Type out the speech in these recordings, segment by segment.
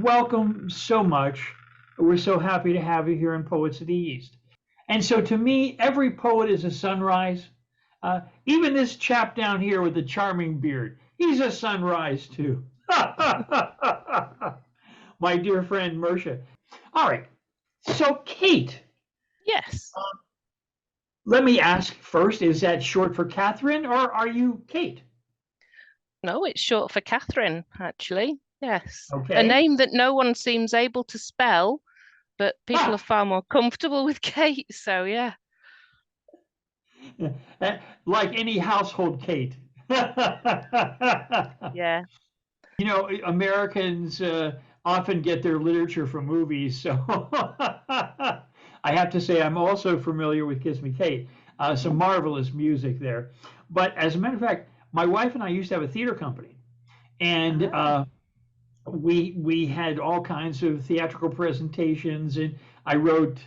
welcome so much. We're so happy to have you here in Poets of the East. And so to me, every poet is a sunrise. Even this chap down here with the charming beard, he's a sunrise too. My dear friend Mircea. All right. So, Kate, Yes. let me ask first, is that short for Catherine or are you Kate? No, it's short for Catherine, actually. Yes. A Okay. name that no one seems able to spell, but people are Ah, far more comfortable with Kate. So, yeah. like any household Kate. Yeah. Americans often get their literature from movies, so I have to say I'm also familiar with Kiss Me Kate. Some marvelous music there. But as a matter of fact, my wife and I used to have a theater company, and Ah, we had all kinds of theatrical presentations, and I wrote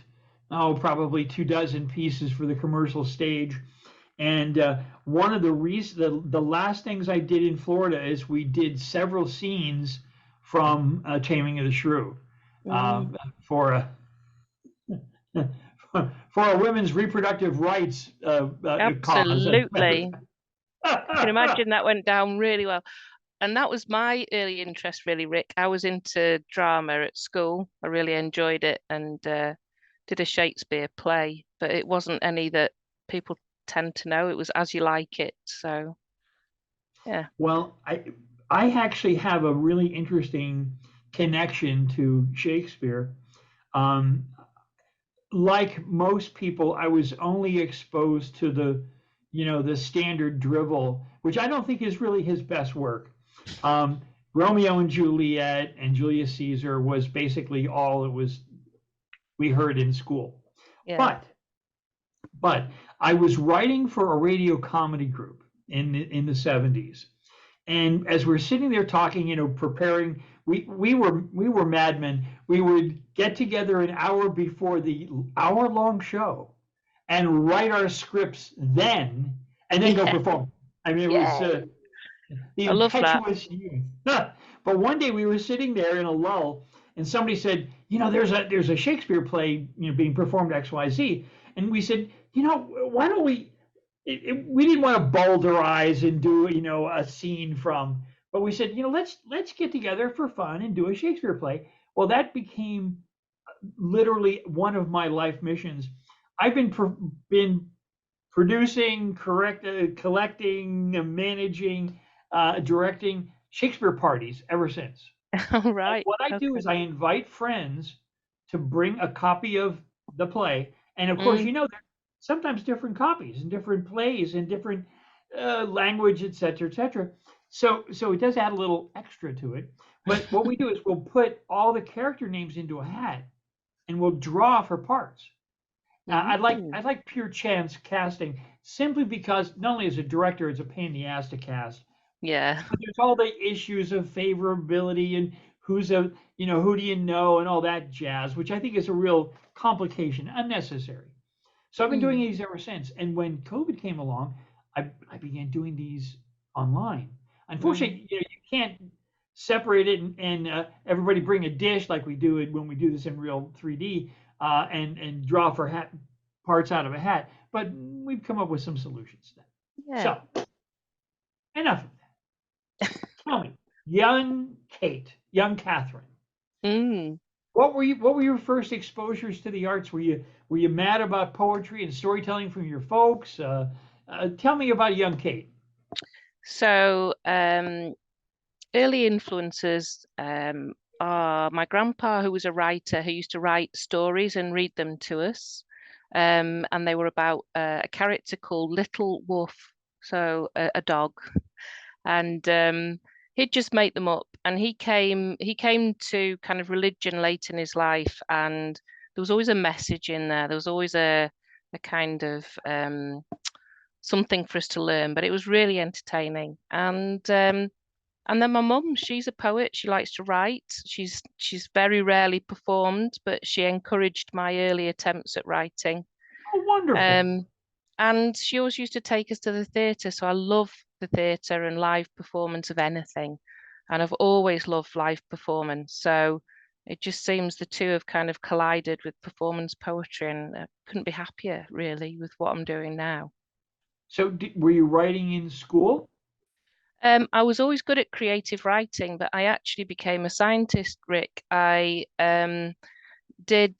probably 2 dozen pieces for the commercial stage. And one of the reasons, the last things I did in Florida is we did several scenes from Taming of the Shrew uh, mm, for a for a women's reproductive rights cause. absolutely. I can imagine that went down really well. And that was my early interest, really, Rick. I was into drama at school. I really enjoyed it and did a Shakespeare play, but it wasn't any that people tend to know. It was As You Like It. So, yeah. Well, I actually have a really interesting connection to Shakespeare. Um, like most people, I was only exposed to the standard drivel, which I don't think is really his best work. Um, Romeo and Juliet and Julius Caesar was basically all it was we heard in school. Yeah. But but I was writing for a radio comedy group in the 70s. And as we're sitting there talking, preparing, we were madmen. We would get together an hour before the hour-long show and write our scripts then, and then go Yeah. perform. I mean, it was Yay. the I love that. impetuous youth. But one day we were sitting there in a lull, and somebody said, there's a Shakespeare play, being performed XYZ, and we said, why don't we didn't want to boulderize and do a scene from, but we said, let's get together for fun and do a Shakespeare play. Well, that became literally one of my life missions. I've been producing, collecting, managing, directing Shakespeare parties ever since. All And right. what I do Okay. is I invite friends to bring a copy of the play, and of course, Mm, there's sometimes different copies and different plays and different language, et cetera, et cetera. So it does add a little extra to it. But what we do is we'll put all the character names into a hat, and we'll draw for parts. mm, I'd like pure chance casting simply because not only as a director, it's a pain in the ass to cast, yeah. but there's all the issues of favorability and who do you know and all that jazz, which I think is a real complication, unnecessary. So I've been doing Mm, these ever since. And when COVID came along, I began doing these online. mm. Unfortunately, you can't separate it and everybody bring a dish like we do it when we do this in real 3D and draw for parts out of a hat. But we've come up with some solutions then. Yeah. So enough of tell me, young Kate, young Catherine, Mm. what were your first exposures to the arts? Were you mad about poetry and storytelling from your folks? Tell me about young Kate. So, early influences are my grandpa, who was a writer, who used to write stories and read them to us. And they were about a character called Little Wolf, so a dog. And he'd just make them up. And he came to kind of religion late in his life, and there was always a message in there. There was always a kind of something for us to learn, but it was really entertaining. And then my mum, she's a poet. She likes to write. She's very rarely performed, but she encouraged my early attempts at writing. Oh, wonderful. Um, and she always used to take us to the theatre. So I love the theatre and live performance of anything. and I've always loved live performance. So it just seems the two have kind of collided with performance poetry, and I couldn't be happier really with what I'm doing now. So were you writing in school? I was always good at creative writing, but I actually became a scientist, Rick. I did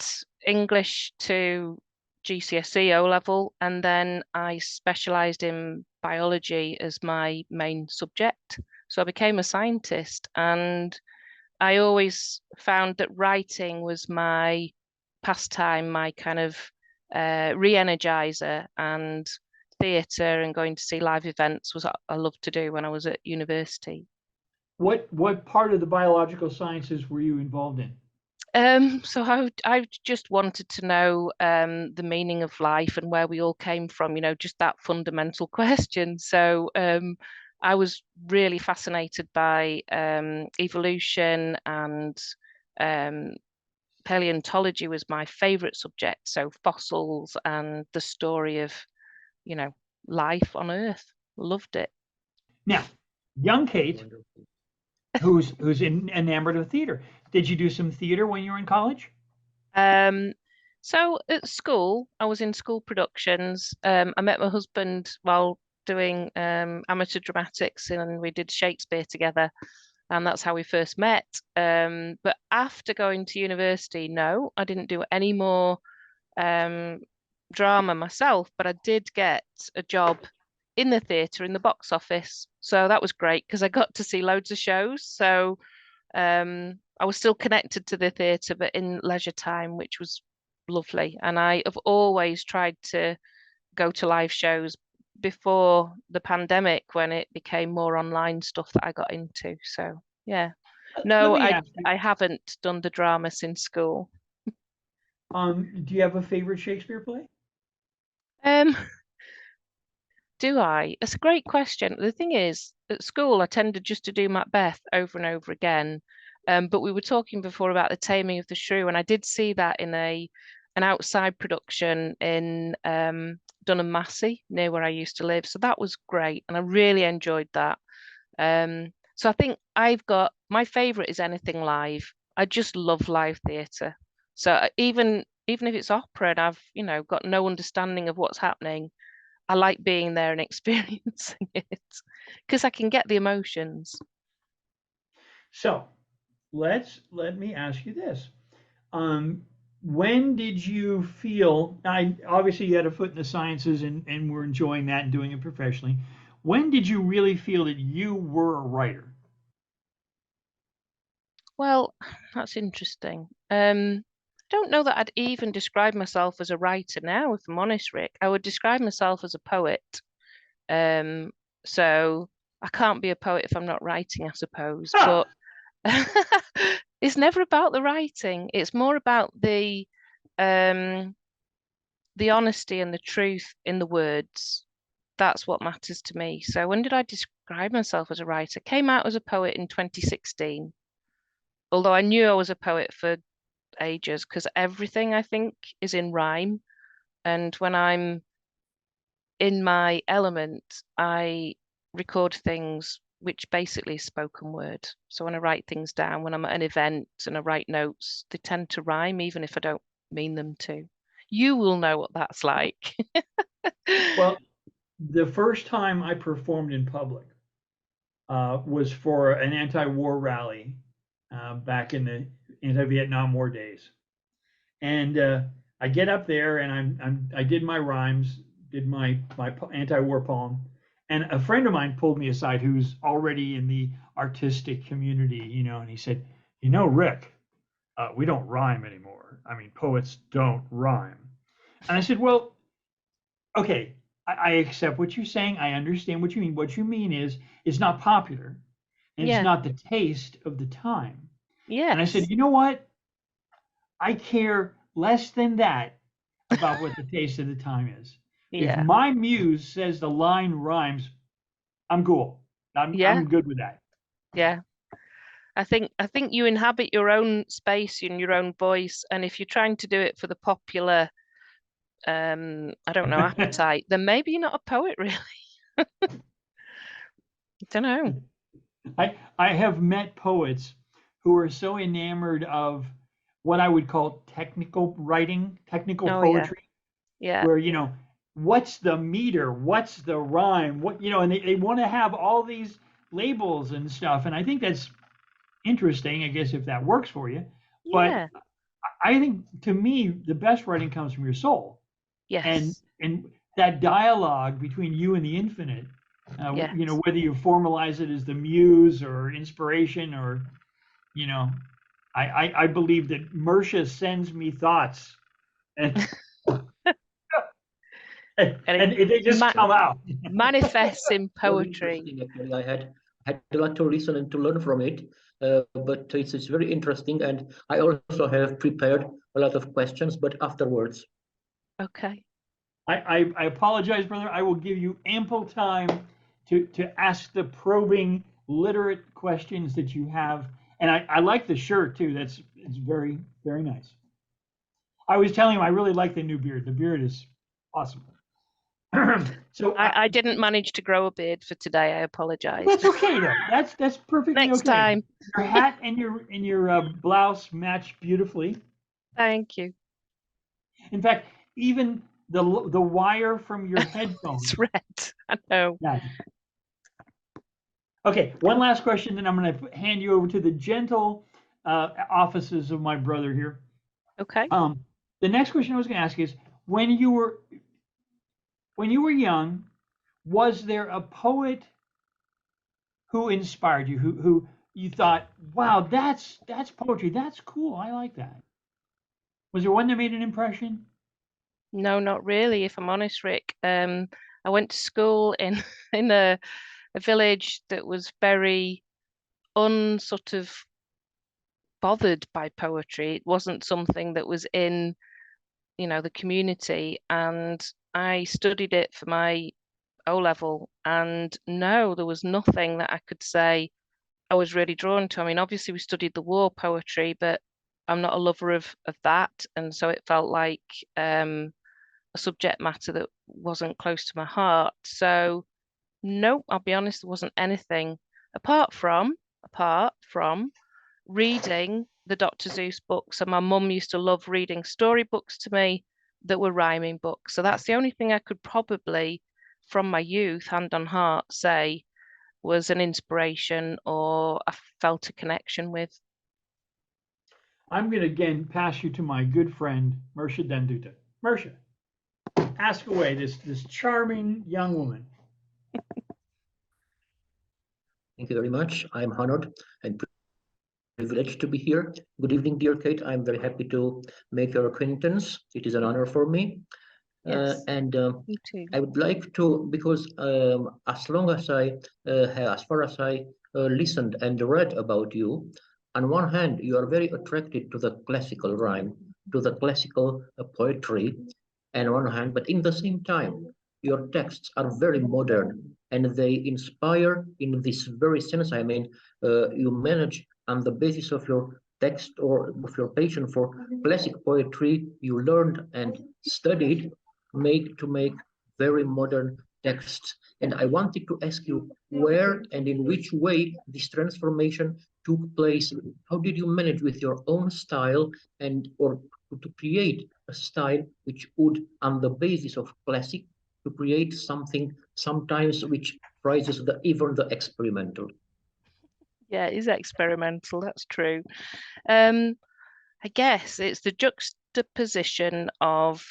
English to GCSE O level, and then I specialized in biology as my main subject. So I became a scientist, and I always found that writing was my pastime, my kind of re-energizer, and theatre and going to see live events was what I loved to do when I was at university. What part of the biological sciences were you involved in? So I just wanted to know the meaning of life and where we all came from, just that fundamental question. So I was really fascinated by evolution, and um, paleontology was my favorite subject. So fossils and the story of, you know, life on Earth. Loved it. Now, young Kate, enamored of theater. Did you do some theater when you were in college? Um, so at school, I was in school productions. I met my husband while doing amateur dramatics, and we did Shakespeare together, and that's how we first met. But after going to university, no, I didn't do any more um, drama myself, but I did get a job in the theatre in the box office. So that was great because I got to see loads of shows. So I was still connected to the theatre, but in leisure time, which was lovely. And I have always tried to go to live shows before the pandemic when it became more online stuff that I got into. So yeah. Let No, me I ask you, I haven't done the drama since school. do you have a favorite Shakespeare play? Um, do I? It's a great question. The thing is, at school, I tended just to do Macbeth over and over again. But we were talking before about the Taming of the Shrew, and I did see that in an outside production in Dunham Massey, near where I used to live. So that was great, and I really enjoyed that. So I think I've got my favorite is anything live. I just love live theatre. So even if it's opera and I've, got no understanding of what's happening, I like being there and experiencing it because I can get the emotions. So let me ask you this. Um, when did you feel, I obviously you had a foot in the sciences and were enjoying that and doing it professionally. When did you really feel that you were a writer? Well, that's interesting. I don't know that I'd even describe myself as a writer now, if I'm honest, Rick. I would describe myself as a poet. Um, so I can't be a poet if I'm not writing, I suppose. Ah, But it's never about the writing. It's more about um the honesty and the truth in the words. That's what matters to me. So when did I describe myself as a writer? Came out as a poet in 2016, although I knew I was a poet for ages because everything I think is in rhyme. And when I'm in my element, I record things which basically is spoken word. So when I write things down, when I'm at an event and I write notes, they tend to rhyme even if I don't mean them to. You will know what that's like. well, the first time I performed in public was for an anti-war rally back in the anti-Vietnam War days, and I get up there and I did my rhymes, did my anti-war poem, and a friend of mine pulled me aside who's already in the artistic community, and he said, Rick, we don't rhyme anymore. I mean, poets don't rhyme. And I said, well, okay, I accept what you're saying. I understand what you mean. What you mean is it's not popular and it's Yeah. not the taste of the time. And I said, Yes. you know what? I care less than that about what the taste of the time is. If Yeah. my muse says the line rhymes, I'm cool. Yeah. I'm good with that. Yeah. I think you inhabit your own space and your own voice, and if you're trying to do it for the popular, I don't know, appetite, then maybe you're not a poet, really. I don't know. I have met poets who are so enamored of what I would call technical writing, technical Oh yeah, poetry, yeah, where, what's the meter, what's the rhyme, and they want to have all these labels and stuff. And I think that's interesting, I guess, if that works for you. But yeah, I think to me, the best writing comes from your soul. and yes, and that dialogue between you and the infinite, yes. whether you formalize it as the muse or inspiration, or you know I believe that Mircea sends me thoughts, and And it they just ma come out. manifests in Very poetry. interesting, actually. I had a lot to listen and to learn from it, but it's very interesting, and I also have prepared a lot of questions, but afterwards. Okay. I apologize, brother. I will give you ample time to ask the probing, literate questions that you have. And I like the shirt too. It's very, very nice. I was telling him I really like the new beard. The beard is awesome. So I didn't manage to grow a beard for today. I apologize. that's okay though. That's perfectly Next okay. time. Your hat and your blouse match beautifully. Thank you. In fact, even the wire from your It's headphones. red. I know. Yeah. Okay, one last question, then I'm going to hand you over to the gentle offices of my brother here. Okay. The next question I was going to ask is, when you were young, was there a poet who inspired you, who you thought, wow, that's poetry, that's cool, I like that? Was there one that made an impression? No, not really, if I'm honest, Rick. I went to school in in a village that was very unsort of bothered by poetry. It wasn't something that was in, the community, and I studied it for my O level, and no, there was nothing that I could say I was really drawn to. I mean, obviously we studied the war poetry, but I'm not a lover of that, and so it felt like a subject matter that wasn't close to my heart. So no, I'll be honest, there wasn't anything apart from reading the Dr. Seuss books, and my mum used to love reading storybooks to me that were rhyming books. So that's the only thing I could probably, from my youth, hand on heart, say was an inspiration or I felt a connection with. I'm going to again pass you to my good friend, Mircea Dan Duta. Mircea, ask away, this charming young woman. Thank you very much. I'm honored and privileged to be here. Good evening, dear Kate. I'm very happy to make your acquaintance. It is an honor for me. Yes, And me too. I would like to, because as far as I listened and read about you, on one hand, you are very attracted to the classical rhyme, to the classical poetry, and on one hand, but in the same time, your texts are very modern and they inspire in this very sense. I mean, you manage on the basis of your text or of your passion for classic poetry, you learned and studied make very modern texts. And I wanted to ask you where and in which way this transformation took place. How did you manage with your own style and or to create a style which would, on the basis of classic, to create something sometimes which prizes even the experimental? Yeah, it is experimental, that's true. Um, I guess it's the juxtaposition of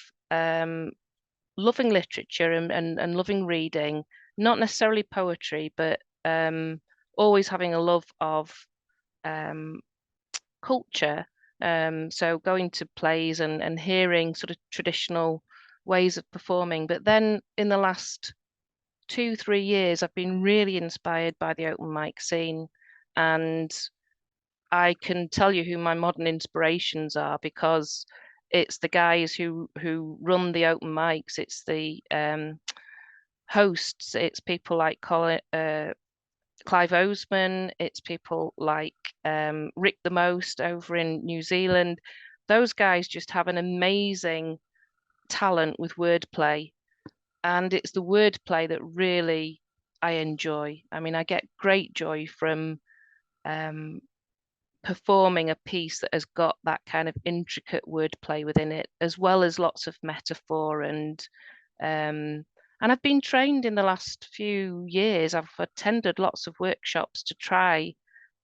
loving literature and loving reading, not necessarily poetry, but always having a love of um, culture. So going to plays and hearing sort of traditional ways of performing. But then in the last 2, 3 years, I've been really inspired by the open mic scene. And I can tell you who my modern inspirations are because it's the guys who run the open mics, it's the hosts, it's people like Clive Oseman, it's people like Rick the Most over in New Zealand. Those guys just have an amazing talent with wordplay, and it's the wordplay that really I enjoy. I mean, I get great joy from performing a piece that has got that kind of intricate wordplay within it, as well as lots of metaphor and I've been trained in the last few years. I've attended lots of workshops to try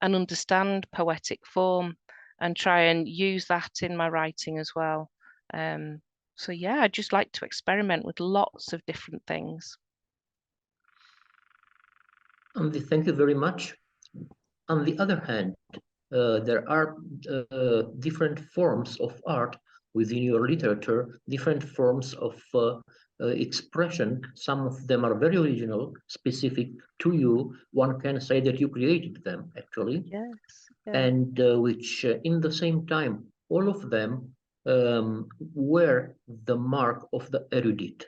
and understand poetic form and try and use that in my writing as well. So yeah, I just like to experiment with lots of different things. Thank you very much. On the other hand, there are different forms of art within your literature, different forms of expression. Some of them are very original, specific to you. One can say that you created them, actually. Yes. Yeah. And which in the same time, all of them were the mark of the erudite.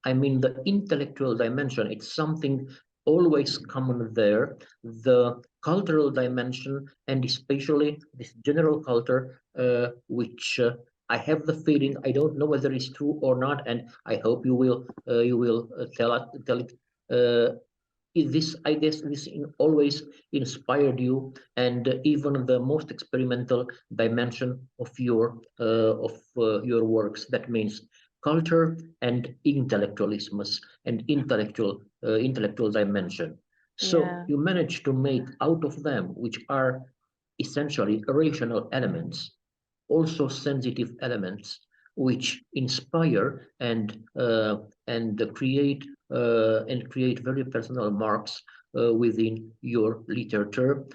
I mean, the intellectual dimension, it's something always common there. The cultural dimension, and especially this general culture, which I have the feeling, I don't know whether it's true or not, and I hope you will tell it. I guess this always inspired you, and even the most experimental dimension of your works. That means culture and intellectualism and intellectual dimension. So Yeah. you manage to make out of them, which are essentially rational elements, also sensitive elements, which inspire and create very personal marks within your literature,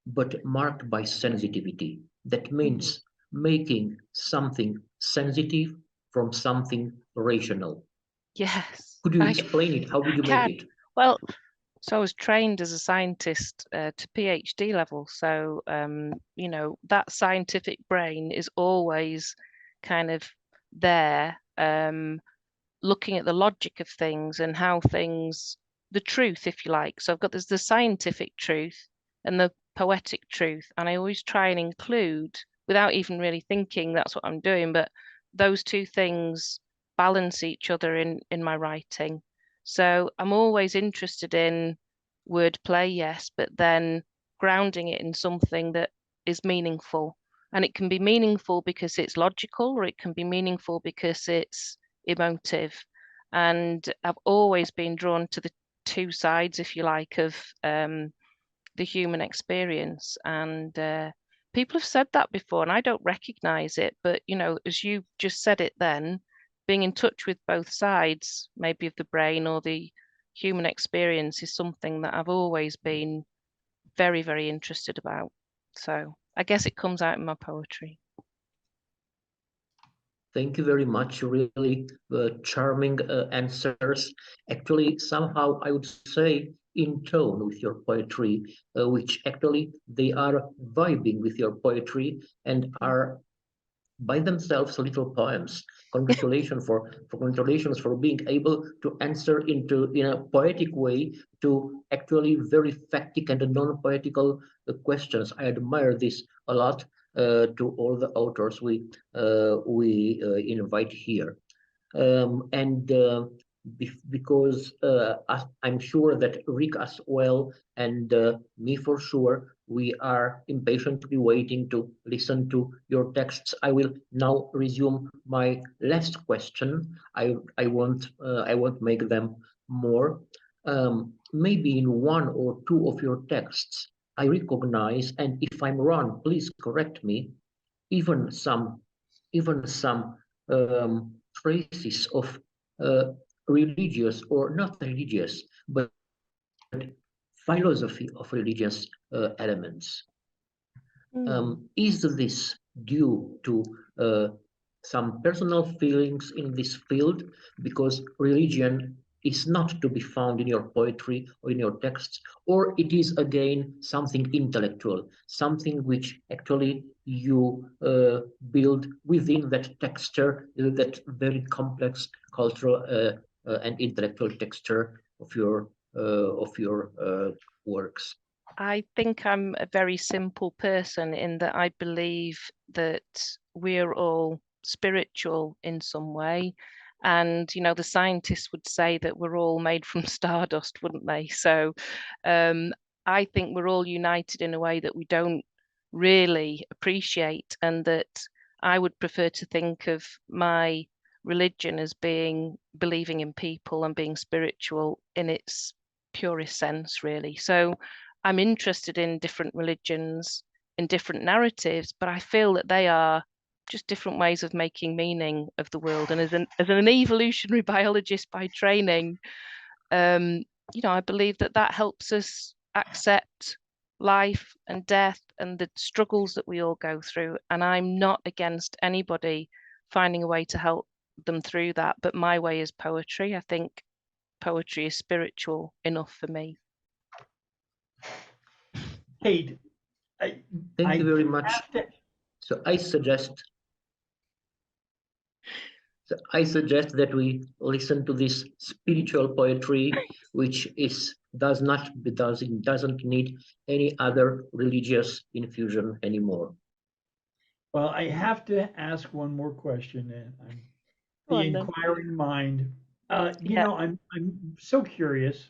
but marked by sensitivity. That means making something sensitive from something rational. Yes. Could you explain it? How did you make it? Well, so I was trained as a scientist to PhD level. So, you know, that scientific brain is always kind of there, looking at the logic of things and how things, the truth, if you like. So there's the scientific truth and the poetic truth. And I always try and include, without even really thinking that's what I'm doing, but those two things balance each other in my writing. So I'm always interested in wordplay, yes, but then grounding it in something that is meaningful. And it can be meaningful because it's logical, or it can be meaningful because it's emotive. And I've always been drawn to the two sides, if you like, of the human experience. And people have said that before, and I don't recognize it. But, you know, as you just said it then, being in touch with both sides, maybe of the brain or the human experience, is something that I've always been very, very interested about. So I guess it comes out in my poetry. Thank you very much. Really charming answers. Actually, somehow I would say in tone with your poetry, which actually they are vibing with your poetry and are by themselves little poems. Congratulations for being able to answer in a poetic way to actually very factic and non-poetical questions. I admire this a lot to all the authors we invite here. Because I'm sure that Rick as well and me for sure, we are impatiently waiting to listen to your texts. I will now resume my last question. I won't make them more. Maybe in one or two of your texts, I recognize, and if I'm wrong, please correct me, even some traces of religious or not religious, but philosophy of religious elements. Is this due to some personal feelings in this field? Because religion is not to be found in your poetry or in your texts, or it is again something intellectual, something which actually you build within that texture, that very complex cultural and intellectual texture of your works. I think I'm a very simple person in that I believe that we're all spiritual in some way. And, you know, the scientists would say that we're all made from stardust, wouldn't they? So I think we're all united in a way that we don't really appreciate, and that I would prefer to think of my religion as being believing in people and being spiritual in its purest sense, really. So I'm interested in different religions, in different narratives, but I feel that they are just different ways of making meaning of the world. And as an evolutionary biologist by training, you know, I believe that that helps us accept life and death and the struggles that we all go through. And I'm not against anybody finding a way to help them through that, but my way is poetry. I think poetry is spiritual enough for me. Kate, Thank you very have much. to- So I suggest that we listen to this spiritual poetry, which doesn't need any other religious infusion anymore. Well, I have to ask one more question, and I'm Go the on then. inquiring mind. You Yeah. know, I'm so curious.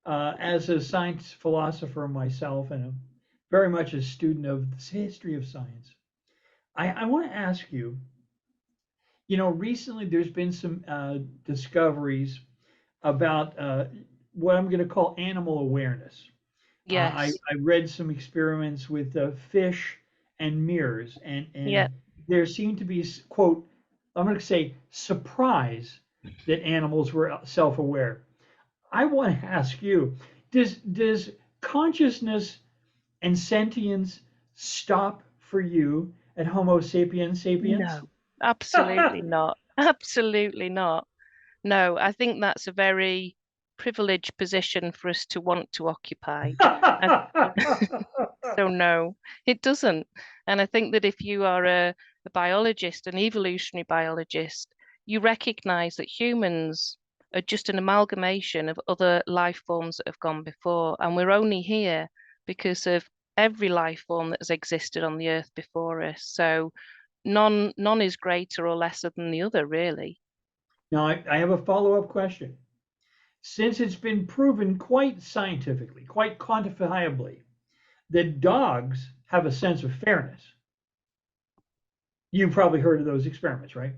As a science philosopher myself, and very much a student of the history of science, I want to ask you. You know, recently there's been some discoveries about what I'm going to call animal awareness. Yes. I read some experiments with fish and mirrors, Yeah. and there seemed to be, quote, I'm going to say, surprise that animals were self-aware. I want to ask you, does consciousness and sentience stop for you at Homo sapiens sapiens? No, absolutely not. Absolutely not. No, I think that's a very privileged position for us to want to occupy. And so no, it doesn't. And I think that if you are a biologist, an evolutionary biologist, you recognize that humans are just an amalgamation of other life forms that have gone before. And we're only here because of every life form that has existed on the earth before us. So none is greater or lesser than the other, really. Now, I have a follow-up question. Since it's been proven quite scientifically, quite quantifiably, that dogs have a sense of fairness, you've probably heard of those experiments, right?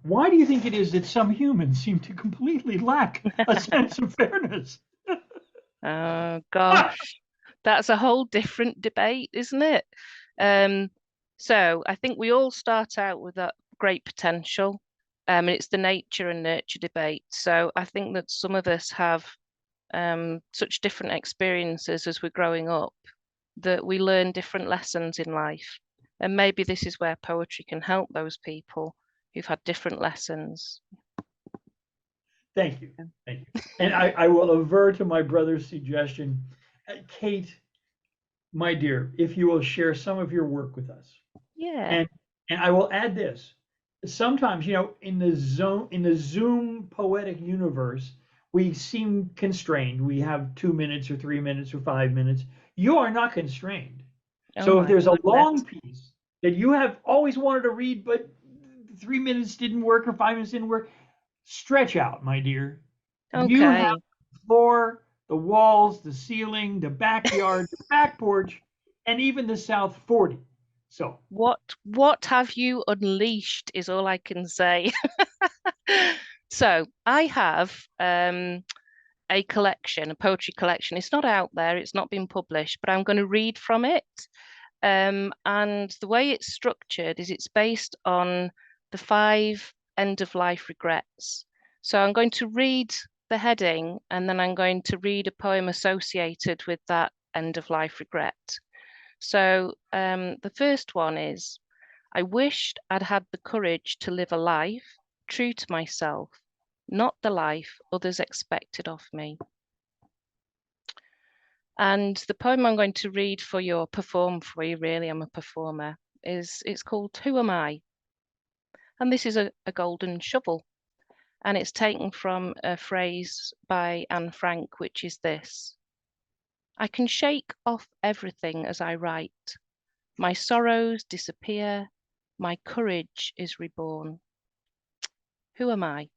Why do you think it is that some humans seem to completely lack a sense of fairness? Oh gosh, that's a whole different debate, isn't it? So I think we all start out with that great potential. And it's the nature and nurture debate. So I think that some of us have such different experiences as we're growing up that we learn different lessons in life. And maybe this is where poetry can help those people who've had different lessons. Thank you. Thank you. And I will aver to my brother's suggestion. Kate, my dear, if you will share some of your work with us. Yeah. And I will add this. Sometimes, you know, in the Zoom poetic universe, we seem constrained. We have 2 minutes or 3 minutes or 5 minutes. You are not constrained. Oh So if my there's a goodness. long piece that you have always wanted to read, but 3 minutes didn't work or 5 minutes didn't work, stretch out, my dear. You have Okay. the floor, the walls, the ceiling, the backyard, the back porch, and even the South 40. So What have you unleashed is all I can say. So I have a collection, a poetry collection. It's not out there, it's not been published, but I'm going to read from it. And the way it's structured is it's based on the 5 end of life regrets. So I'm going to read the heading and then I'm going to read a poem associated with that end of life regret. So the first one is, I wished I'd had the courage to live a life true to myself, not the life others expected of me. And the poem I'm going to read for you, or perform for you, really, I'm a performer, it's called Who Am I? And this is a golden shovel. And it's taken from a phrase by Anne Frank, which is this: I can shake off everything as I write. My sorrows disappear. My courage is reborn. Who am I?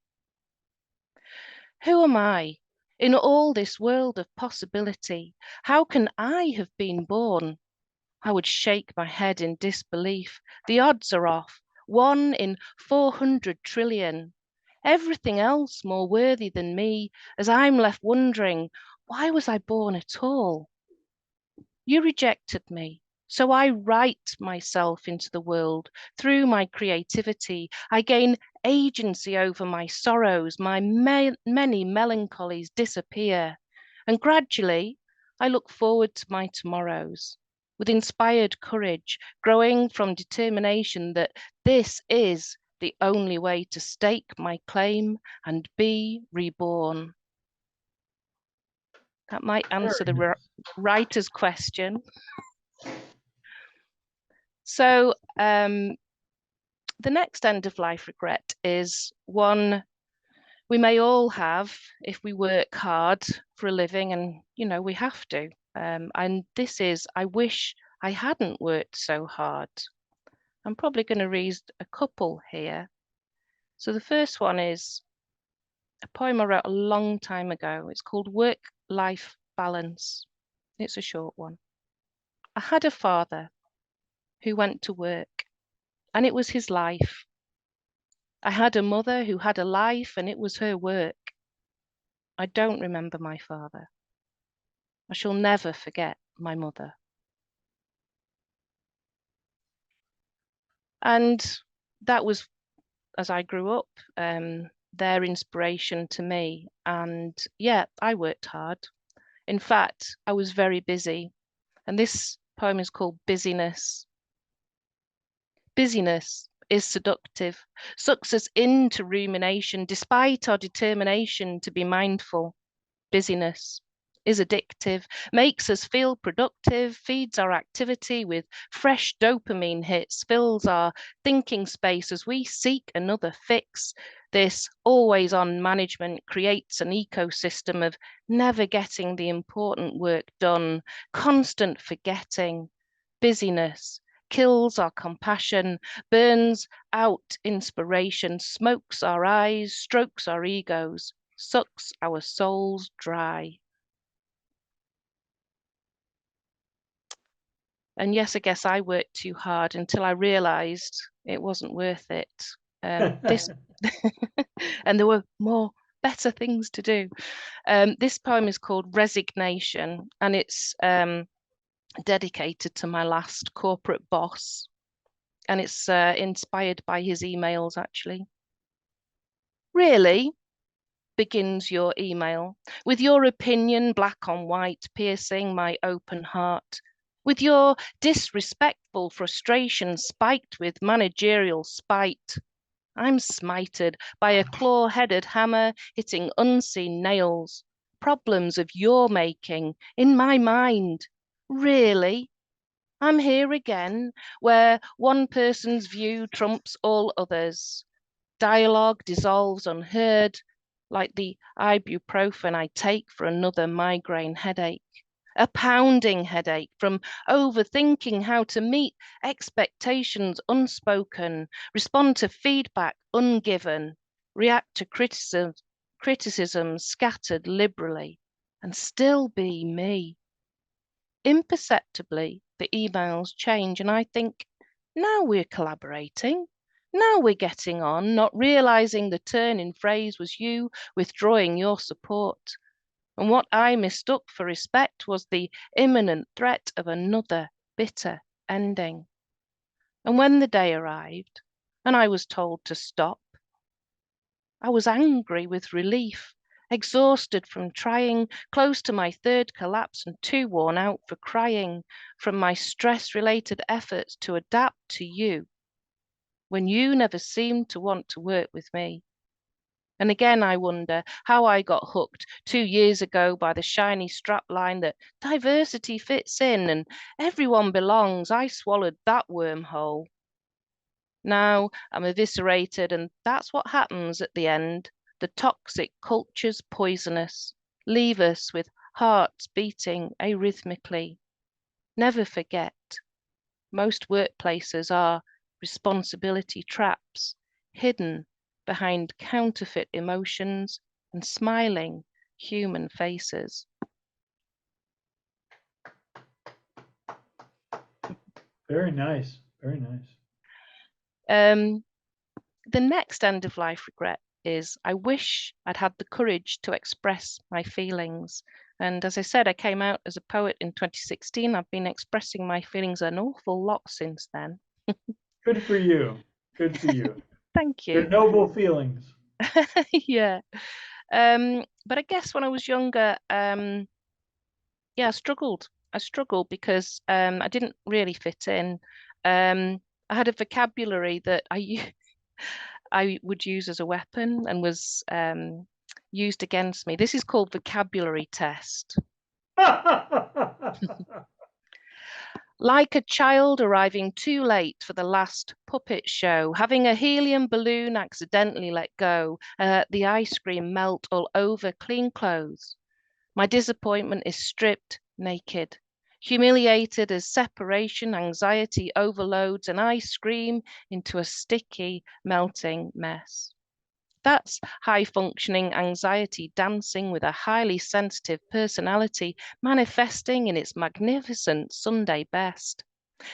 Who am I in all this world of possibility? How can I have been born? I would shake my head in disbelief. The odds are off. 1 in 400 trillion. Everything else more worthy than me, as I'm left wondering, why was I born at all? You rejected me, so I write myself into the world. Through my creativity, I gain agency over my sorrows. My many melancholies disappear. And gradually, I look forward to my tomorrows with inspired courage, growing from determination that this is the only way to stake my claim and be reborn. That might answer the writer's question. So the next end of life regret is one we may all have if we work hard for a living, and we have to. And this is, I wish I hadn't worked so hard. I'm probably going to read a couple here. So the first one is a poem I wrote a long time ago. It's called Work-Life Balance. It's a short one. I had a father who went to work, and it was his life. I had a mother who had a life, and it was her work. I don't remember my father. I shall never forget my mother. And that was, as I grew up, their inspiration to me. And yeah, I worked hard. In fact, I was very busy. And this poem is called Busyness. Busyness is seductive, sucks us into rumination despite our determination to be mindful. Busyness is addictive, makes us feel productive, feeds our activity with fresh dopamine hits, fills our thinking space as we seek another fix. This always-on management creates an ecosystem of never getting the important work done, constant forgetting. Busyness kills our compassion, burns out inspiration, smokes our eyes, strokes our egos, sucks our souls dry. And yes, I guess I worked too hard until I realized it wasn't worth it. And there were better things to do. This poem is called Resignation, and it's dedicated to my last corporate boss. And it's inspired by his emails, actually. Really, begins your email, with your opinion black on white piercing my open heart, with your disrespectful frustration spiked with managerial spite. I'm smited by a claw-headed hammer hitting unseen nails, problems of your making in my mind. Really? I'm here again, where one person's view trumps all others. Dialogue dissolves unheard, like the ibuprofen I take for another migraine headache. A pounding headache from overthinking how to meet expectations unspoken, respond to feedback ungiven, react to criticism scattered liberally, and still be me. Imperceptibly, the emails change, and I think, now we're collaborating. Now we're getting on, not realizing the turn in phrase was you withdrawing your support. And what I mistook for respect was the imminent threat of another bitter ending. And when the day arrived and I was told to stop, I was angry with relief, exhausted from trying, close to my third collapse and too worn out for crying, from my stress-related efforts to adapt to you, when you never seemed to want to work with me. And again, I wonder how I got hooked 2 years ago by the shiny strap line that diversity fits in and everyone belongs. I swallowed that wormhole. Now I'm eviscerated, and that's what happens at the end. The toxic culture's poisonous, leave us with hearts beating arrhythmically. Never forget, most workplaces are responsibility traps, hidden behind counterfeit emotions and smiling human faces. Very nice. Very nice. The next end of life regret is I wish I'd had the courage to express my feelings. And as I said, I came out as a poet in 2016. I've been expressing my feelings an awful lot since then. Good for you. Good for you. Thank you. They're noble feelings. Yeah. But I guess when I was younger, yeah, I struggled. I struggled because I didn't really fit in. I had a vocabulary that I would use as a weapon and was used against me. This is called vocabulary test. Like a child arriving too late for the last puppet show, having a helium balloon accidentally let go, the ice cream melt all over clean clothes. My disappointment is stripped naked, humiliated as separation anxiety overloads, and I scream into a sticky, melting mess. That's high-functioning anxiety dancing with a highly sensitive personality manifesting in its magnificent Sunday best.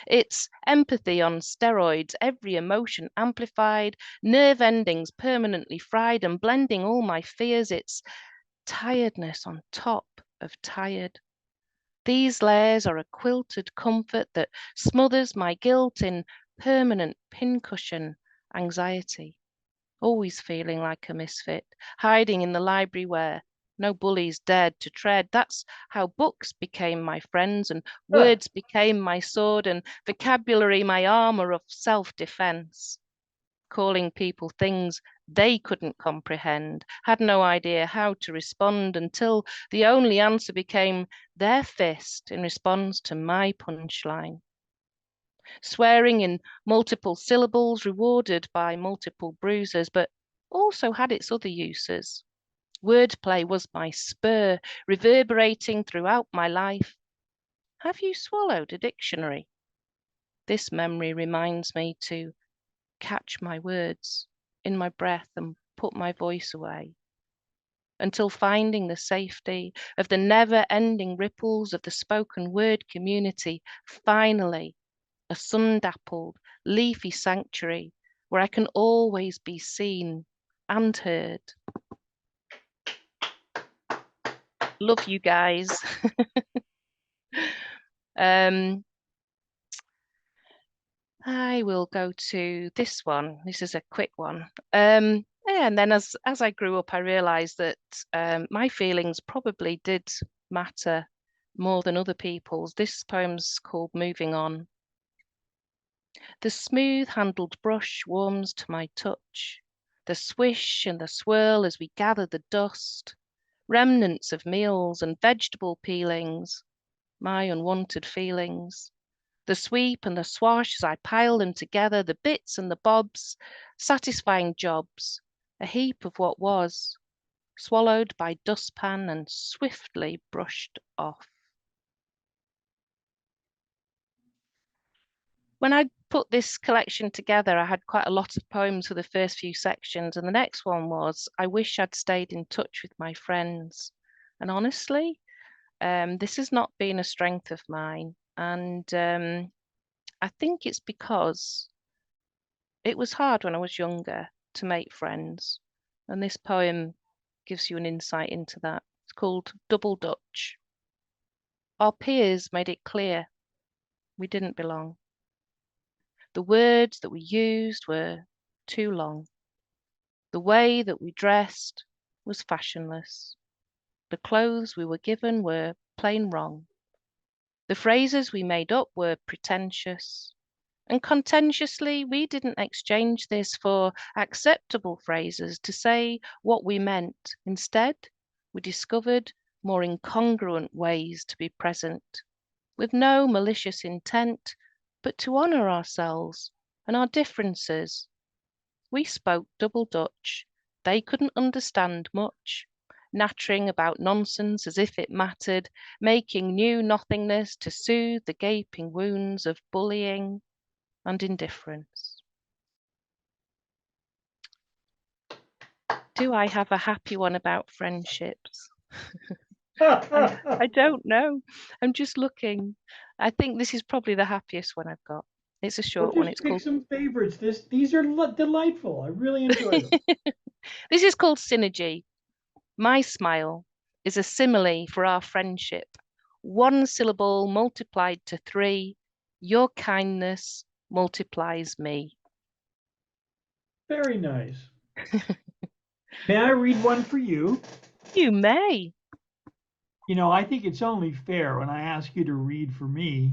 It's empathy on steroids, every emotion amplified, nerve endings permanently fried and blending all my fears. It's tiredness on top of tired. These layers are a quilted comfort that smothers my guilt in permanent pincushion anxiety. Always feeling like a misfit, hiding in the library where no bullies dared to tread. That's how books became my friends and words became my sword and vocabulary my armor of self-defense. Calling people things they couldn't comprehend, had no idea how to respond until the only answer became their fist in response to my punchline. Swearing in multiple syllables, rewarded by multiple bruises, but also had its other uses. Wordplay was my spur, reverberating throughout my life. Have you swallowed a dictionary? This memory reminds me to catch my words in my breath and put my voice away until finding the safety of the never-ending ripples of the spoken word community, finally a sun-dappled, leafy sanctuary where I can always be seen and heard. Love you guys. I will go to this one. This is a quick one. Yeah, and then as I grew up, I realized that my feelings probably did matter more than other people's. This poem's called Moving On. The smooth-handled brush warms to my touch, the swish and the swirl as we gather the dust, remnants of meals and vegetable peelings, my unwanted feelings, the sweep and the swash as I pile them together, the bits and the bobs, satisfying jobs, a heap of what was, swallowed by dustpan and swiftly brushed off. When I put this collection together, I had quite a lot of poems for the first few sections, and the next one was, I wish I'd stayed in touch with my friends. And honestly, this has not been a strength of mine. And I think it's because it was hard when I was younger to make friends. And this poem gives you an insight into that. It's called Double Dutch. Our peers made it clear we didn't belong. The words that we used were too long. The way that we dressed was fashionless. The clothes we were given were plain wrong. The phrases we made up were pretentious. And contentiously, we didn't exchange this for acceptable phrases to say what we meant. Instead, we discovered more incongruent ways to be present, with no malicious intent, but to honour ourselves and our differences. We spoke double Dutch. They couldn't understand much, nattering about nonsense as if it mattered, making new nothingness to soothe the gaping wounds of bullying and indifference. Do I have a happy one about friendships? I don't know. I'm just looking. I think this is probably the happiest one I've got. It's a short one. Just It's pick called some favorites. These are delightful. I really enjoy them. This is called Synergy. My smile is a simile for our friendship. One syllable multiplied to 3. Your kindness multiplies me. Very nice. May I read one for you? You may. You know, I think it's only fair when I ask you to read for me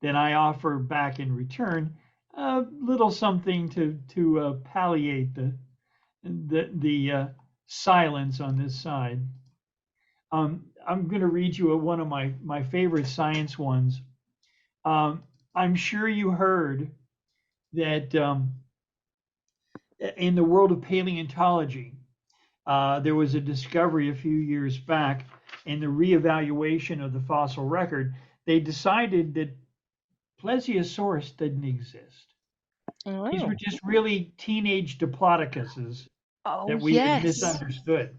that I offer back in return a little something to palliate the silence on this side. I'm going to read you one of my favorite science ones. I'm sure you heard that in the world of paleontology, there was a discovery a few years back in the reevaluation of the fossil record. They decided that plesiosaurus didn't exist. Oh. These were just really teenage diplodocuses that we had misunderstood.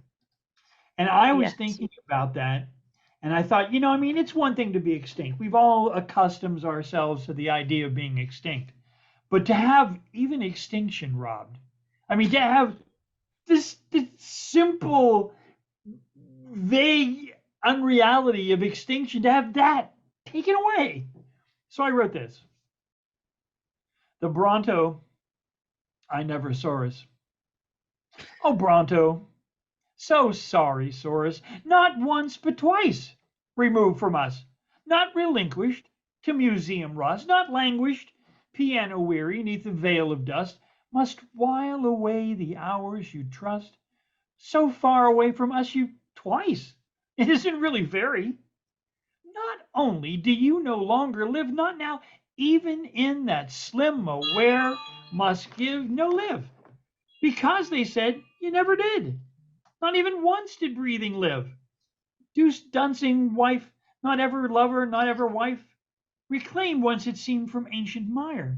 And I was thinking about that, and I thought, you know, I mean, it's one thing to be extinct. We've all accustomed ourselves to the idea of being extinct. But to have even extinction robbed, I mean, to have this simple, vague unreality of extinction, to have that taken away. So I wrote this. The Bronto, I never saurus. Oh, Bronto, so sorry, Saurus, not once but twice removed from us, not relinquished to museum rust, not languished, piano weary neath the veil of dust, must while away the hours you trust. So far away from us you twice. It isn't really very. Not only do you no longer live, not now, even in that slim aware must give no live, because they said you never did. Not even once did breathing live. Deuce Dunsing wife, not ever lover, not ever wife, reclaimed once it seemed from ancient mire.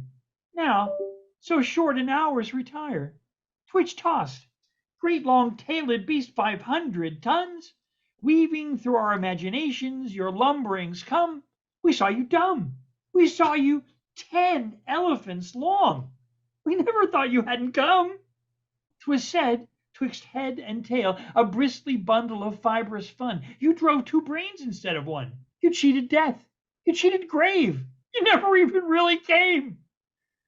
Now, so short in hours retire. Twitch tossed, great long-tailed beast 500 tons, weaving through our imaginations, your lumberings come. We saw you dumb. We saw you 10 elephants long. We never thought you hadn't come. 'Twas said, 'twixt head and tail, a bristly bundle of fibrous fun. You drove 2 brains instead of 1. You cheated death. You cheated grave. You never even really came.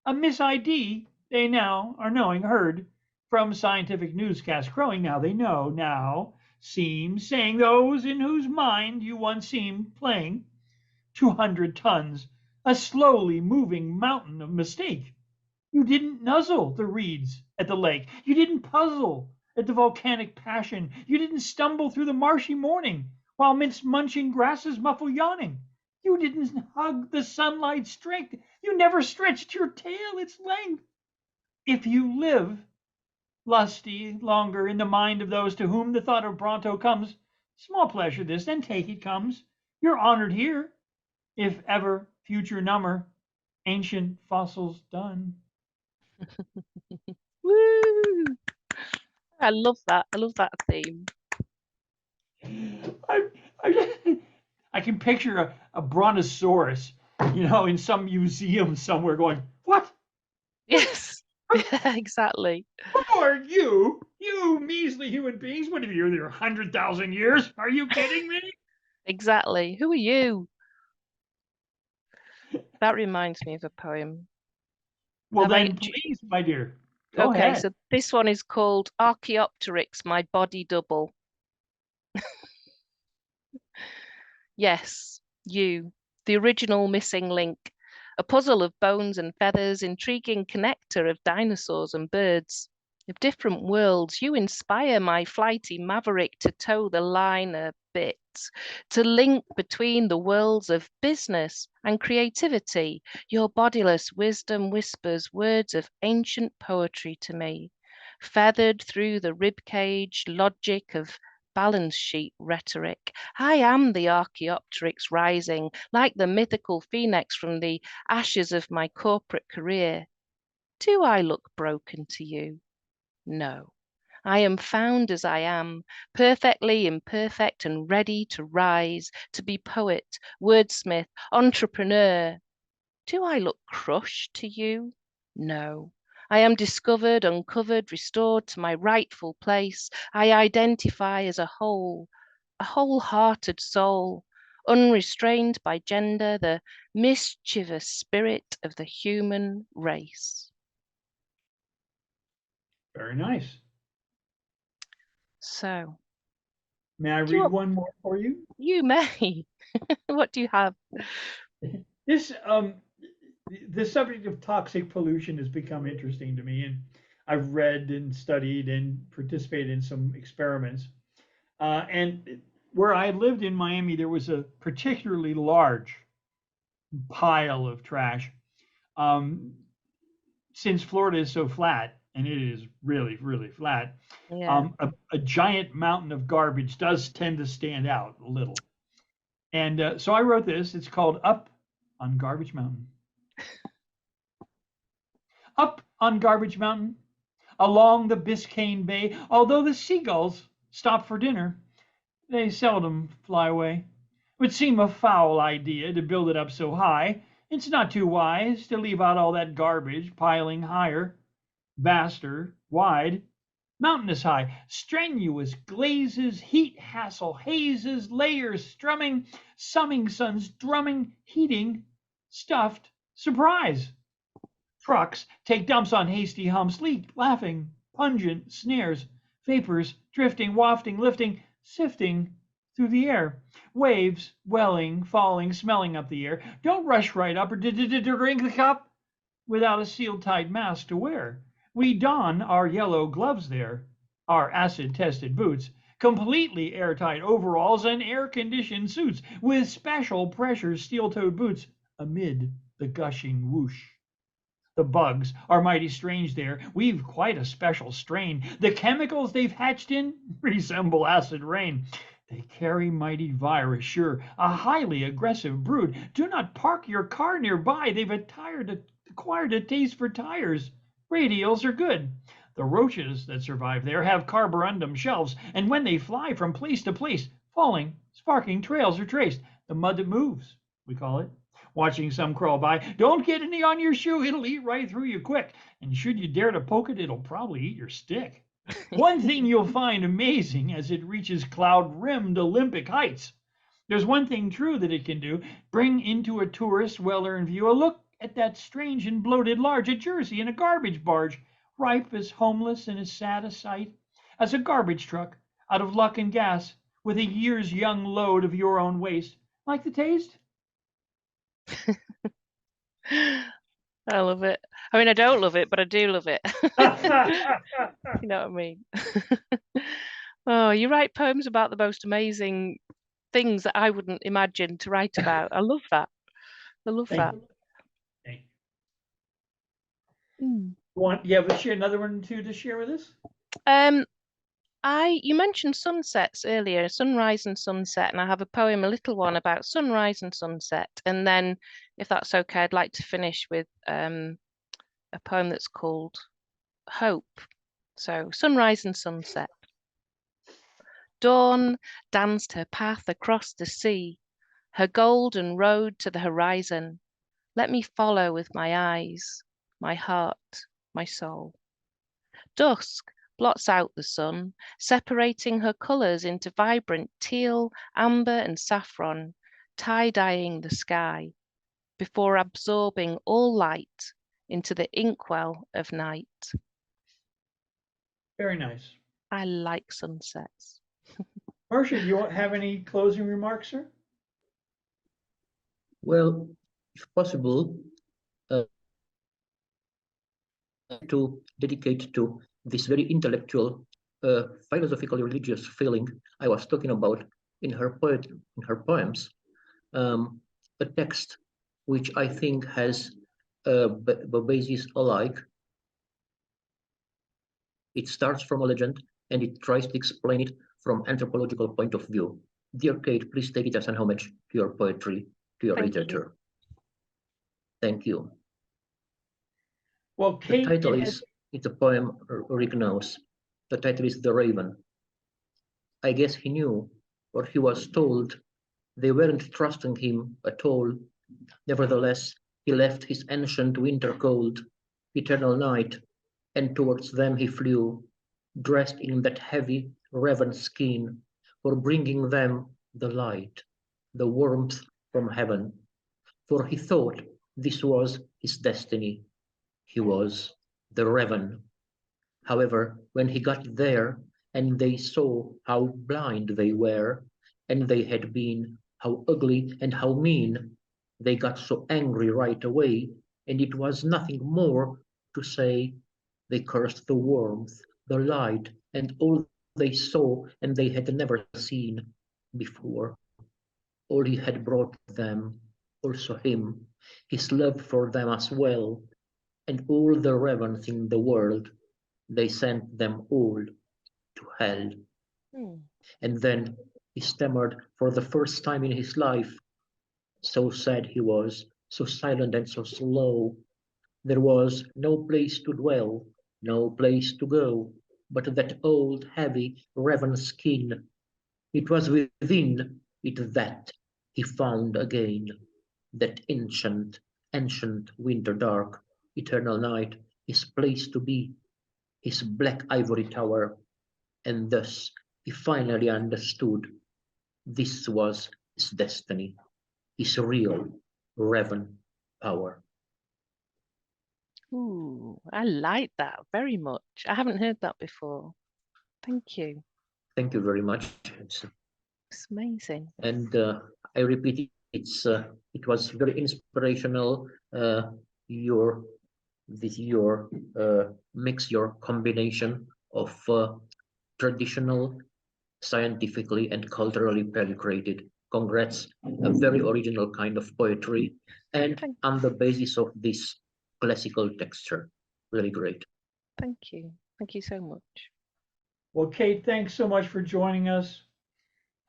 A mis-ID they now are knowing, heard from scientific newscast crowing. Now they know, now seem saying those in whose mind you once seemed playing. 200 tons, a slowly moving mountain of mistake. You didn't nuzzle the reeds at the lake. You didn't puzzle at the volcanic passion. You didn't stumble through the marshy morning while midst munching grasses muffle yawning. You didn't hug the sunlight strength. You never stretched your tail its length. If you live lusty longer in the mind of those to whom the thought of Bronto comes, small pleasure this, then take it comes. You're honored here, if ever future number, ancient fossils done. Woo! I love that. I love that theme. I can picture a brontosaurus, you know, in some museum somewhere going, what? Yes, yeah, exactly. Who are you? You measly human beings? What have you been here 100,000 years? Are you kidding me? Exactly. Who are you? That reminds me of a poem. Well, then, please, my dear. Go ahead. So this one is called Archaeopteryx, My Body Double. Yes, you, the original missing link, a puzzle of bones and feathers, intriguing connector of dinosaurs and birds. Of different worlds, you inspire my flighty maverick to toe the line a bit, to link between the worlds of business and creativity. Your bodiless wisdom whispers words of ancient poetry to me, feathered through the ribcage logic of balance sheet rhetoric. I am the Archaeopteryx rising, like the mythical phoenix from the ashes of my corporate career. Do I look broken to you? No. I am found as I am, perfectly imperfect and ready to rise, to be poet, wordsmith, entrepreneur. Do I look crushed to you? No. I am discovered, uncovered, restored to my rightful place. I identify as a whole-hearted soul, unrestrained by gender, the mischievous spirit of the human race. Very nice. So, May I read one more for you? you may. What do you have? This the subject of toxic pollution has become interesting to me, and I've read and studied and participated in some experiments. And where I lived in Miami, there was a particularly large pile of trash. Um, since Florida is so flat, and it is really, really flat, Yeah. a giant mountain of garbage does tend to stand out a little. And so I wrote this. It's called Up on Garbage Mountain. Up on Garbage Mountain, along the Biscayne Bay, although the seagulls stop for dinner, they seldom fly away. It would seem a foul idea to build it up so high. It's not too wise to leave out all that garbage piling higher, vaster, wide, mountainous high, strenuous glazes, heat hassle, hazes, layers, strumming, summing suns, drumming, heating, stuffed, surprise. Trucks take dumps on hasty humps, leak, laughing, pungent snares, vapors, drifting, wafting, lifting, sifting through the air. Waves, welling, falling, smelling up the air. Don't rush right up or drink the cup without a sealed tight mask to wear. We don our yellow gloves there, our acid-tested boots, completely airtight overalls and air-conditioned suits with special pressure steel-toed boots amid the gushing whoosh. The bugs are mighty strange there. We've quite a special strain. The chemicals they've hatched in resemble acid rain. They carry mighty virus, sure, a highly aggressive brood. Do not park your car nearby. They've acquired a taste for tires. Radials are good. The roaches that survive there have carborundum shelves, and when they fly from place to place, falling, sparking trails are traced. The mud that moves, we call it. Watching some crawl by. Don't get any on your shoe. It'll eat right through you quick. And should you dare to poke it, it'll probably eat your stick. One thing you'll find amazing as it reaches cloud-rimmed Olympic heights. There's one thing true that it can do. Bring into a tourist well-earned view a look at that strange and bloated large, a Jersey in a garbage barge, ripe as homeless and as sad a sight as a garbage truck out of luck and gas with a year's young load of your own waste. Like the taste? I love it. I mean, I don't love it, but I do love it. You know what I mean? Oh, you write poems about the most amazing things that I wouldn't imagine to write about. I love that. I love that. Thank you. You have another one to share with us? You mentioned sunsets earlier, sunrise and sunset, and I have a poem, a little one about sunrise and sunset. And then, if that's okay, I'd like to finish with a poem that's called Hope. So, sunrise and sunset. Dawn danced her path across the sea, her golden road to the horizon. Let me follow with my eyes, my heart, my soul. Dusk blots out the sun, separating her colours into vibrant teal, amber and saffron, tie-dyeing the sky, before absorbing all light into the inkwell of night. Very nice. I like sunsets. Mircea, do you have any closing remarks, sir? Well, if possible, to dedicate to this very intellectual, philosophical, religious feeling I was talking about in her poems, a text which I think has a basis alike. It starts from a legend and it tries to explain it from anthropological point of view. Dear Kate, please take it as an homage to your poetry, to your literature. Thank you. Well, Kate, the title is, it's a poem Rick knows. The title is The Raven. I guess he knew, or he was told, they weren't trusting him at all. Nevertheless, he left his ancient winter cold, eternal night, and towards them he flew, dressed in that heavy raven skin, for bringing them the light, the warmth from heaven. For he thought this was his destiny. He was the raven. However, when he got there, and they saw how blind they were, and they had been, how ugly and how mean, they got so angry right away, and it was nothing more to say. They cursed the warmth, the light, and all they saw and they had never seen before. All he had brought them, also him, his love for them as well, and all the ravens in the world, they sent them all to hell. And then he stammered for the first time in his life. So sad he was, so silent and so slow. There was no place to dwell, no place to go, but that old heavy raven skin. It was within it that he found again that ancient, ancient winter dark, eternal night, his place to be, his black ivory tower, and thus he finally understood this was his destiny, his real raven power. Ooh, I like that very much. I haven't heard that before. Thank you. Thank you very much. It's amazing. And I repeat, it was very inspirational. Your mix, your combination of traditional, scientifically and culturally penetrated. Congrats, a very original kind of poetry, and on the basis of this classical texture. Really great. Thank you. Thank you so much. Well, Kate, thanks so much for joining us.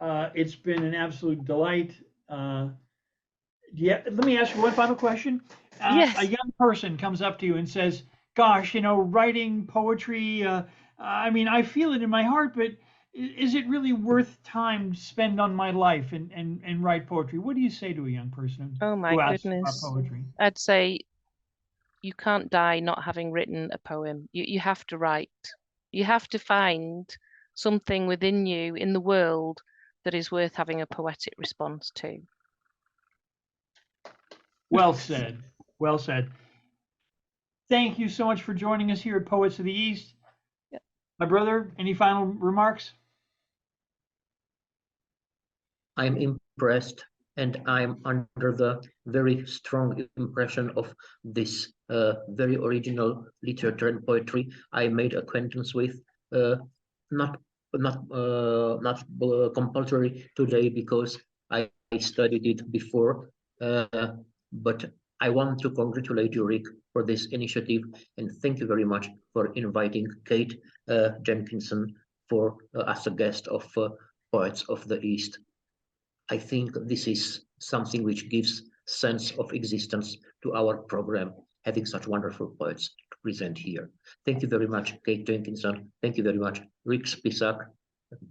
It's been an absolute delight. Let me ask you one final question. Yes. A young person comes up to you and says, gosh, writing poetry, I mean, I feel it in my heart, but is it really worth time to spend on my life and write poetry? What do you say to a young person Oh my who asks goodness. about poetry? I'd say you can't die not having written a poem. You have to write. You have to find something within you in the world that is worth having a poetic response to. Well said. Well said. Thank you so much for joining us here at Poets of the East. Yep. My brother, any final remarks? I'm impressed, and I'm under the very strong impression of this very original literature and poetry I made acquaintance with. Not compulsory today because I studied it before, but I want to congratulate you, Rick, for this initiative, and thank you very much for inviting Kate Jenkinson for as a guest of Poets of the East. I think this is something which gives sense of existence to our program, having such wonderful poets to present here. Thank you very much, Kate Jenkinson. Thank you very much, Rick Spisak,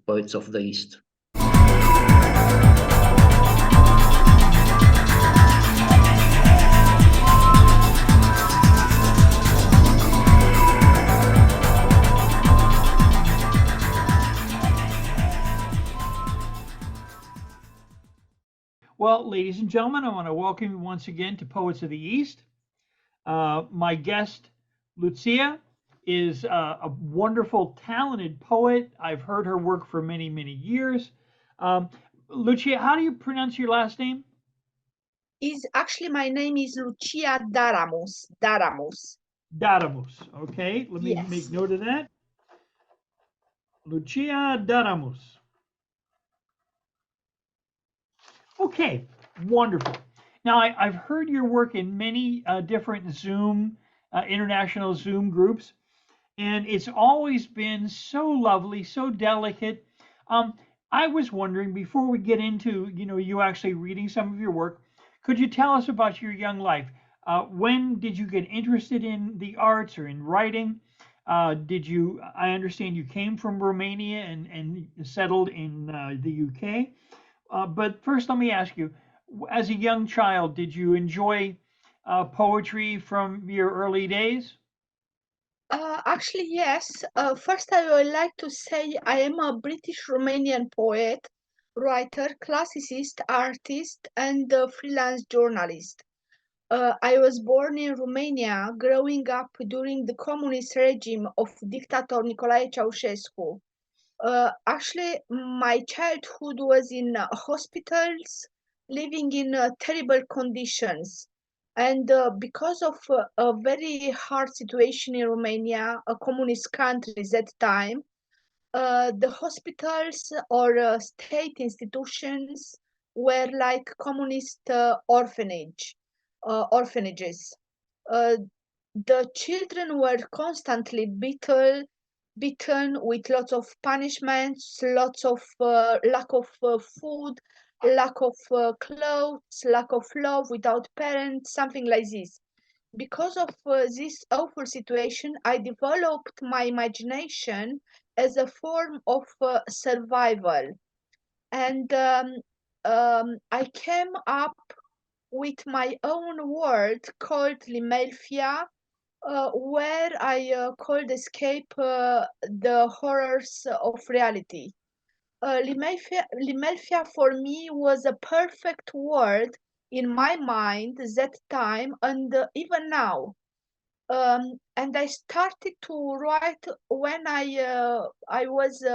Poets of the East. Well, ladies and gentlemen, I want to welcome you once again to Poets of the East. My guest, Lucia, is a wonderful, talented poet. I've heard her work for many, many years. Lucia, how do you pronounce your last name? Actually, my name is Lucia Daramus. Daramus. Daramus. Okay, let me make note of that. Lucia Daramus. Okay, wonderful. Now, I've heard your work in many different Zoom, international Zoom groups, and it's always been so lovely, so delicate. I was wondering, before we get into, you actually reading some of your work, could you tell us about your young life? When did you get interested in the arts or in writing? I understand you came from Romania and settled in the UK. But first, let me ask you, as a young child, did you enjoy poetry from your early days? Actually, yes. First, I would like to say I am a British Romanian poet, writer, classicist, artist, and freelance journalist. I was born in Romania, growing up during the communist regime of dictator Nicolae Ceausescu. Actually, my childhood was in hospitals, living in terrible conditions. And because of a very hard situation in Romania, a communist country at that time, the hospitals or state institutions were like communist orphanages. Uh, the children were constantly beaten with lots of punishments, lots of lack of food, lack of clothes, lack of love without parents, something like this. Because of this awful situation, I developed my imagination as a form of survival. And I came up with my own world called Limelfia, where I could escape the horrors of reality. Limelfia for me was a perfect word in my mind that time and even now. And I started to write when I was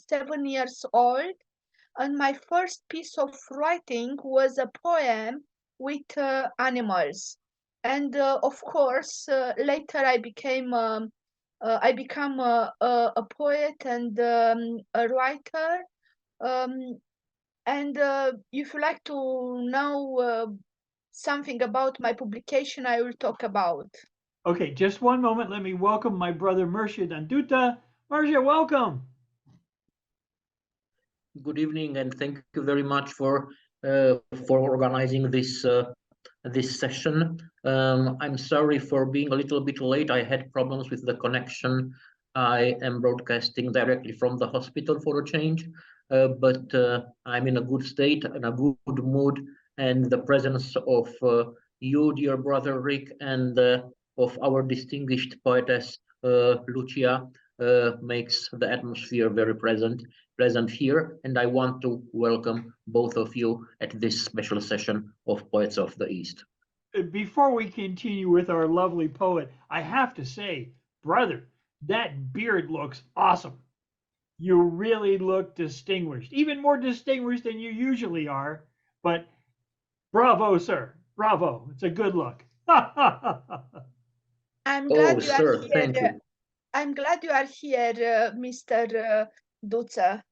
7 years old, and my first piece of writing was a poem with animals. And of course, later I become a poet and a writer. Um, and if you like to know something about my publication, I will talk about. Okay, just one moment. Let me welcome my brother Mircea Dan Duta. Mircea, welcome. Good evening, and thank you very much for organizing this session. I'm sorry for being a little bit late. I had problems with the connection. I am broadcasting directly from the hospital for a change, but I'm in a good state and a good mood, and the presence of you, dear brother Rick, and of our distinguished poetess Lucia makes the atmosphere very present here, and I want to welcome both of you at this special session of Poets of the East. Before we continue with our lovely poet, I have to say, brother, that beard looks awesome. You really look distinguished, even more distinguished than you usually are. But bravo, sir. Bravo. It's a good look. I'm Oh, glad you are sir, here. thank you. I'm glad you are here, Mr. Duta.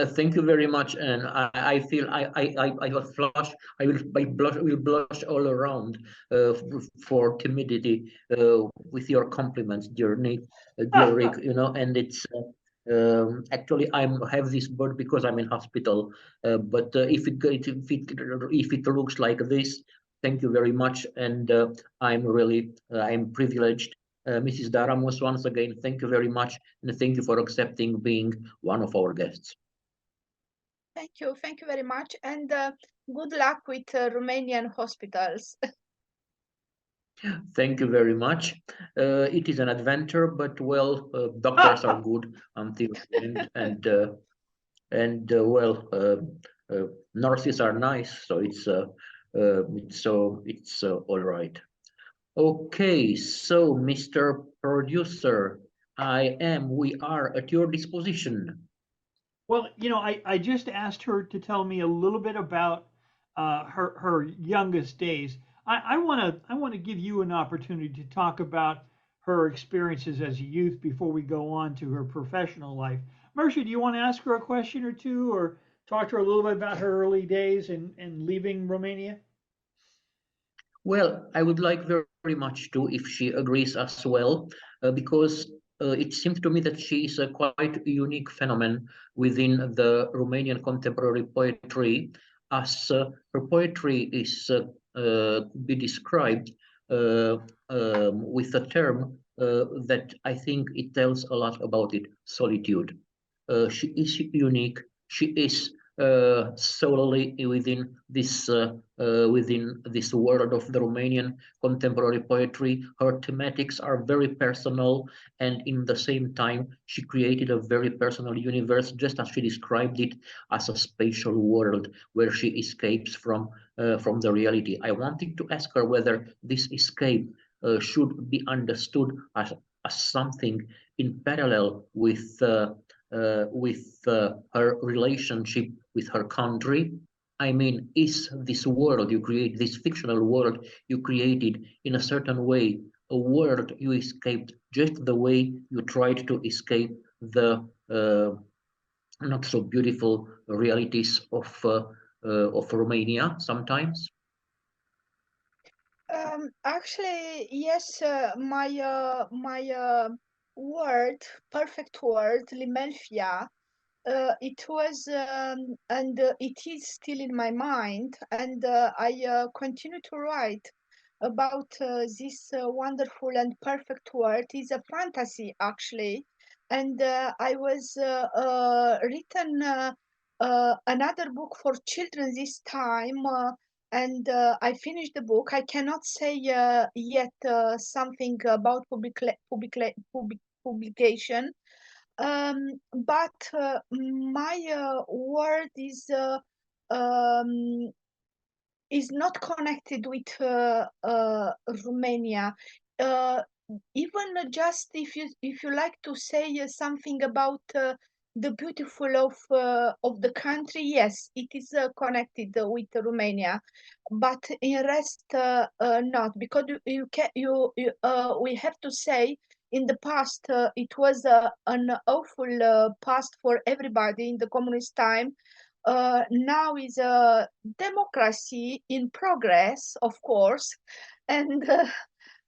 Thank you very much, and I feel I got flush. I will blush all around for timidity with your compliments, dear Nick, dear Rick. You know, and it's actually I have this bird because I'm in hospital. But if it looks like this, thank you very much, and I'm privileged. Mrs. Daramus, once again, thank you very much, and thank you for accepting being one of our guests. Thank you very much, and good luck with Romanian hospitals. Thank you very much. It is an adventure, but well, doctors are good until the end, and nurses are nice, so it's all right. Okay, so Mr. Producer, we are at your disposition. Well, I just asked her to tell me a little bit about her youngest days. I want to give you an opportunity to talk about her experiences as a youth before we go on to her professional life. Mircea, do you want to ask her a question or two, or talk to her a little bit about her early days and leaving Romania? Well, I would like very much to, if she agrees as well, because it seems to me that she is a quite unique phenomenon within the Romanian contemporary poetry, as her poetry is could be described with a term that I think it tells a lot about it: solitude. She is unique. She is solely within this world of the Romanian contemporary poetry. Her thematics are very personal, and in the same time, she created a very personal universe, just as she described it, as a spatial world where she escapes from the reality. I wanted to ask her whether this escape should be understood as something in parallel with her relationship with her country. I mean, is this world you create, this fictional world you created in a certain way, a world you escaped just the way you tried to escape the not so beautiful realities of Romania sometimes? Actually, yes, my word, perfect word, limelfia, it was and it is still in my mind, and I continue to write about this wonderful and perfect word. Is a fantasy actually, and I was written another book for children this time. And I finished the book. I cannot say yet something about publication, but my word um, is not connected with Romania. Uh, Even just if you like to say something about the beautiful of the country, yes, it is connected with Romania, but in rest not, because you can we have to say in the past it was an awful past for everybody in the communist time. Now is a democracy in progress, of course, and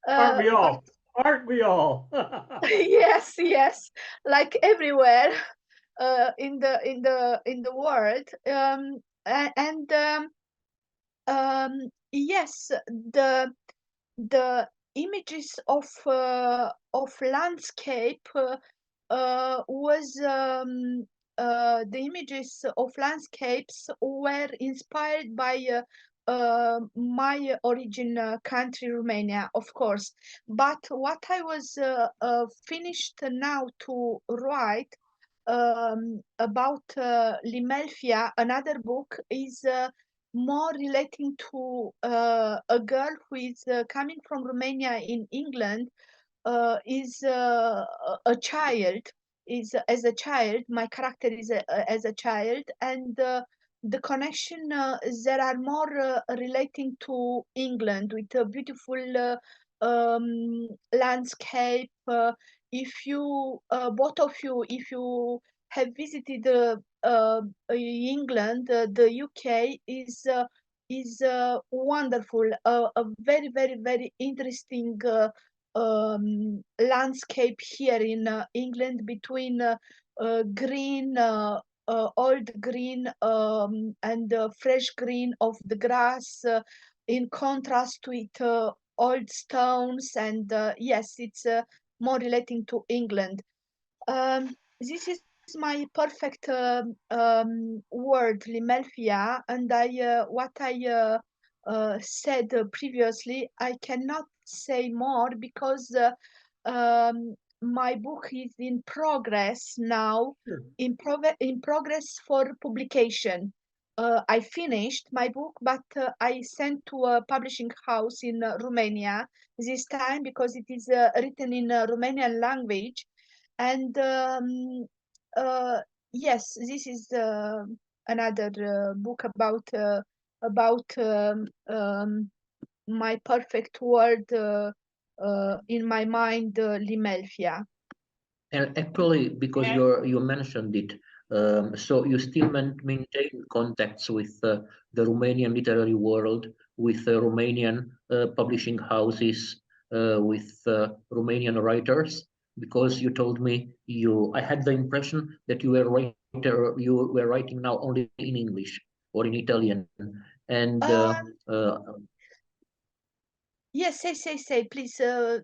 Aren't we but all? Aren't we all? yes, yes, like everywhere in the world, and yes, the images of landscape was the images of landscapes were inspired by my origin country, Romania, of course. But what I was finished now to write about Limelfia, another book, is more relating to a girl who is coming from Romania in England, is a child, is as a child. My character is as a child, and the connection there are more relating to England with a beautiful landscape. If you both of you, if you have visited England, the UK is wonderful, a very very very interesting landscape here in England, between green, old green, and fresh green of the grass, in contrast with old stones. And yes, it's more relating to England. This is my perfect word, Limelfia, and what I said previously, I cannot say more because my book is in progress now, Sure. in progress for publication. I finished my book, but I sent to a publishing house in Romania this time because it is written in Romanian language. And uh, yes, this is another book about my perfect word in my mind, Limelfia. And actually, because And you mentioned it, so you still maintain contacts with the Romanian literary world, with Romanian publishing houses, with Romanian writers, because you told me I had the impression that you were writing now only in English or in Italian, and Uh, Yes, say, please.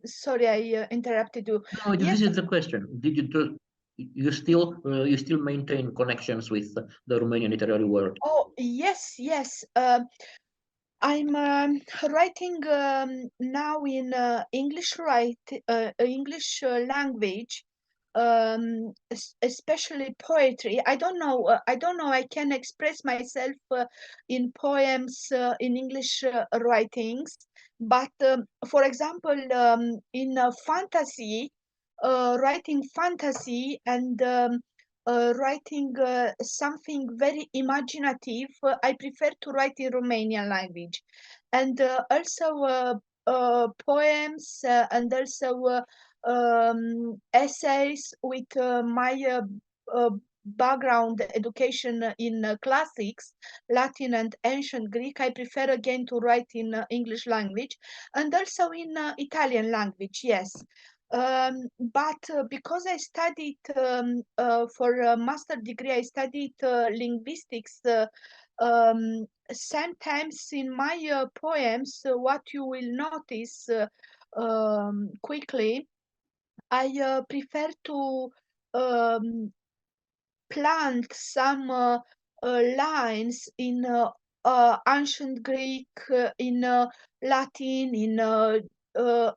Sorry, I interrupted you. No, Yes, this is the question. Did you still maintain connections with the Romanian literary world? oh, yes. I'm writing now in English language, especially poetry. I don't know. I can express myself in poems in English writings, but for example, in fantasy, writing fantasy and writing something very imaginative, I prefer to write in Romanian language, and also poems and also essays with my uh, background education in classics, Latin and ancient Greek. I prefer again to write in English language and also in Italian language. Yes. But because I studied for a master degree, I studied linguistics. Sometimes in my poems, what you will notice quickly, I prefer to um, plant some lines in ancient Greek, in Latin, in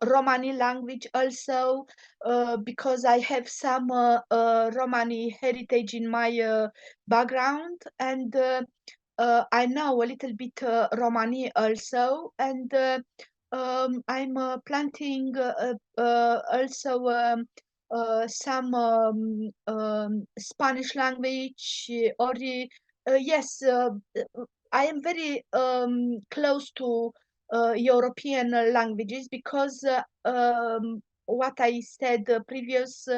Romani language also, because I have some Romani heritage in my background, and I know a little bit Romani also, and I'm planting also some Spanish language yes, I am very close to European languages because what I said previous,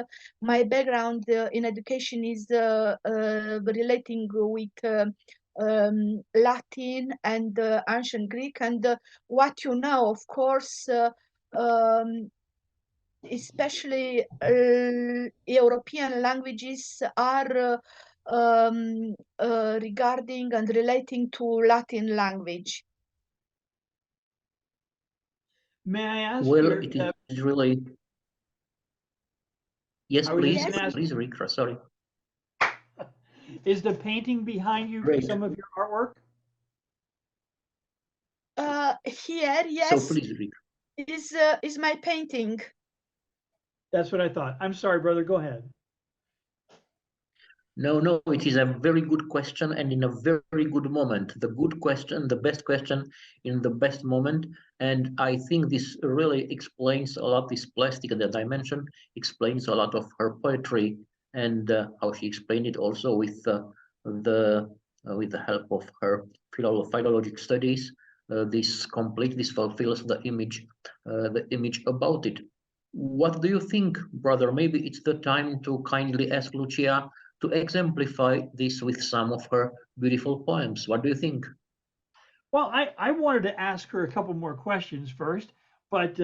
my background in education is relating with Latin and ancient Greek, and what you know, of course, especially European languages are regarding and relating to Latin language. May I ask Well, your, it is really. Yes, I was just please, going to ask, please, Rikra. Sorry. is the painting behind you Great. some of your artwork? Here, So yes, please, Rikra. is my painting. That's what I thought. I'm sorry, brother. Go ahead. No, it is a very good question and in a very good moment. The good question, the best question in the best moment. And I think this really explains a lot, this plastic that I mentioned explains a lot of her poetry and how she explained it also with the help of her philologic studies. This fulfills the image about it. What do you think, brother? Maybe it's the time to kindly ask Lucia to exemplify this with some of her beautiful poems. What do you think? Well, I wanted to ask her a couple more questions first, but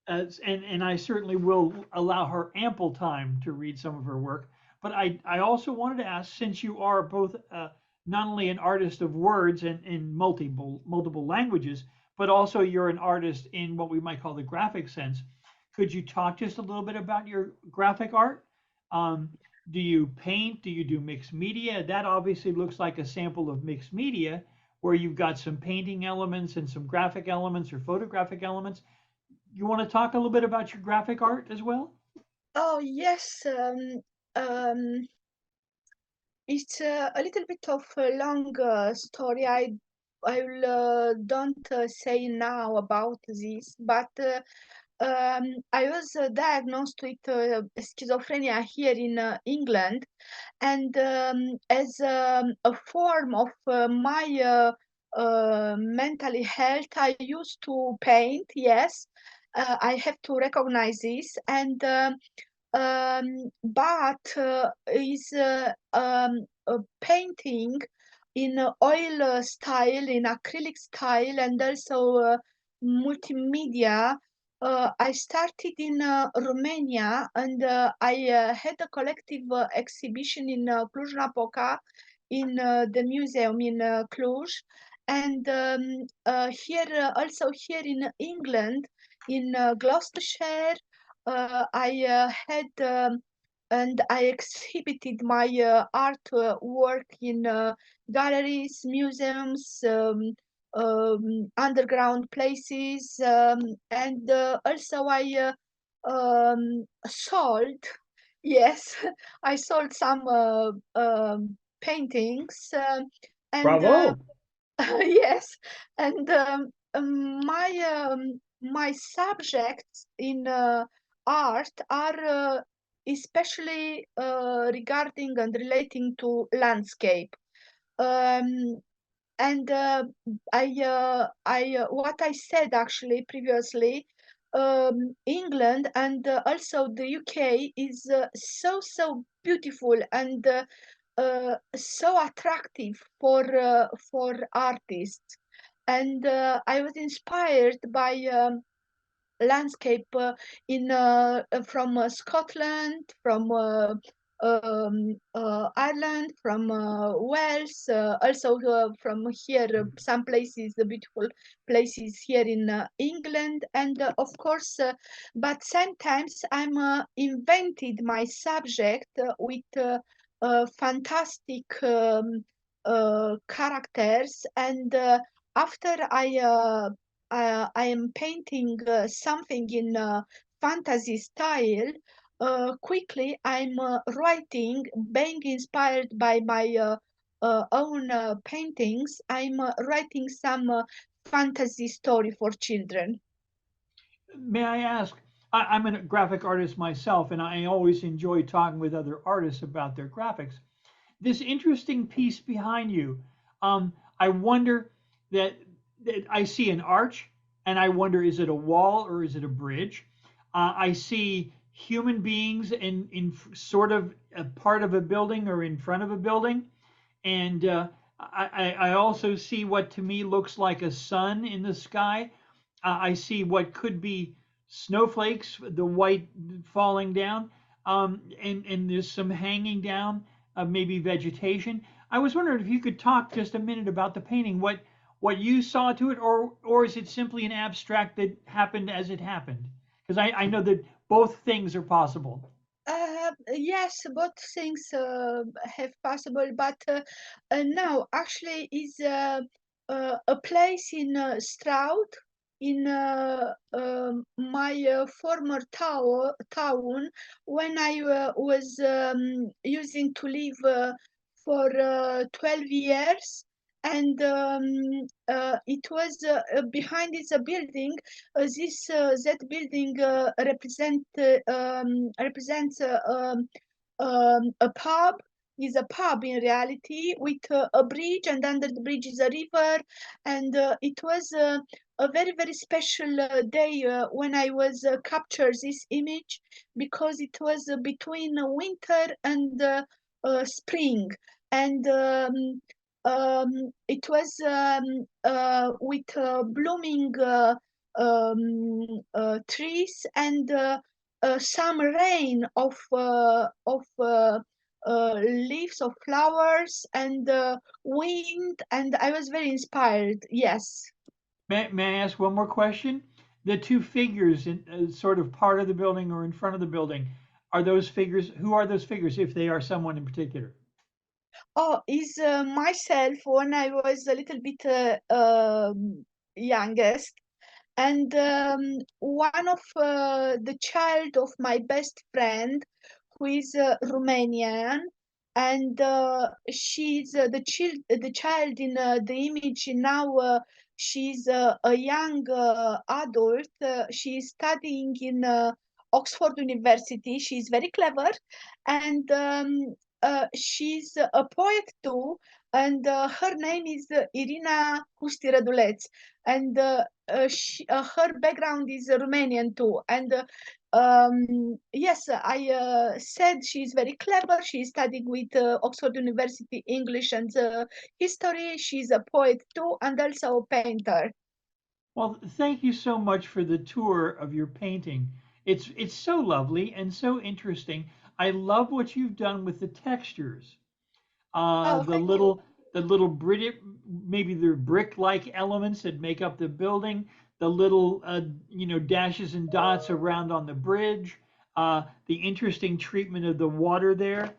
and I certainly will allow her ample time to read some of her work. But I also wanted to ask, since you are both not only an artist of words and in multiple languages, but also you're an artist in what we might call the graphic sense. Could you talk just a little bit about your graphic art? Um, do you paint? Do you do mixed media? That obviously looks like a sample of mixed media where you've got some painting elements and some graphic elements or photographic elements. You want to talk a little bit about your graphic art as well? Oh, yes. Um, it's a little bit of a long story. I will don't say now about this, but I was diagnosed with schizophrenia here in England, and as a form of my mental health, I used to paint. Yes, I have to recognize this, and but is a painting in oil style, in acrylic style, and also multimedia. I started in Romania, and I had a collective exhibition in Cluj-Napoca in the museum in Cluj. And here also here in England, in Gloucestershire, I had and I exhibited my art work in galleries, museums, underground places, and also I sold. Yes, I sold some paintings, and Bravo. yes, and my subjects in art are especially regarding and relating to landscape. Um, and what I said actually previously, England and also the UK is so beautiful and so attractive for artists, and I was inspired by landscape in from Scotland, from Ireland, from Wales, also from here, some places, the beautiful places here in England, and of course, but sometimes I'm invented my subject with fantastic characters, and after I am painting something in fantasy style. Quickly, I'm writing, being inspired by my own paintings. I'm writing some fantasy story for children. May I ask? I'm a graphic artist myself, and I always enjoy talking with other artists about their graphics. This interesting piece behind you, I wonder that, that I see an arch, and I wonder, is it a wall or is it a bridge? I see human beings in sort of a part of a building or in front of a building, and I also see what to me looks like a sun in the sky. I see what could be snowflakes, the white falling down, and there's some hanging down, maybe vegetation. I was wondering if you could talk just a minute about the painting, what you saw to it, or is it simply an abstract that happened as it happened? Because I know that both things are possible. Yes, both things have possible, but now actually is a place in Stroud, in my former town when I was using to live for 12 years. And it was behind this building. This that building represents a pub. Is a pub in reality with a bridge, and under the bridge is a river, and it was a very special day when I was captured this image, because it was between winter and spring, and it was with blooming trees, and some rain of leaves of flowers, and wind, and I was very inspired. Yes. May I ask one more question? The two figures in sort of part of the building or in front of the building, are those figures, who are those figures if they are someone in particular? Oh, is myself when I was a little bit youngest, and one of the child of my best friend, who is Romanian, and she's the child in the image now. She's a young adult. She's studying in Oxford University. She's very clever, and she's a poet too. And her name is Irina Husti, and her background is Romanian too. And yes, I said she's very clever. She's studying with Oxford University English and history. She's a poet too, and also a painter. Well, thank you so much for the tour of your painting. It's so lovely and so interesting. I love what you've done with the textures. Oh, The thank you. the little maybe the brick-like elements that make up the building, the little dashes and dots around on the bridge, the interesting treatment of the water there.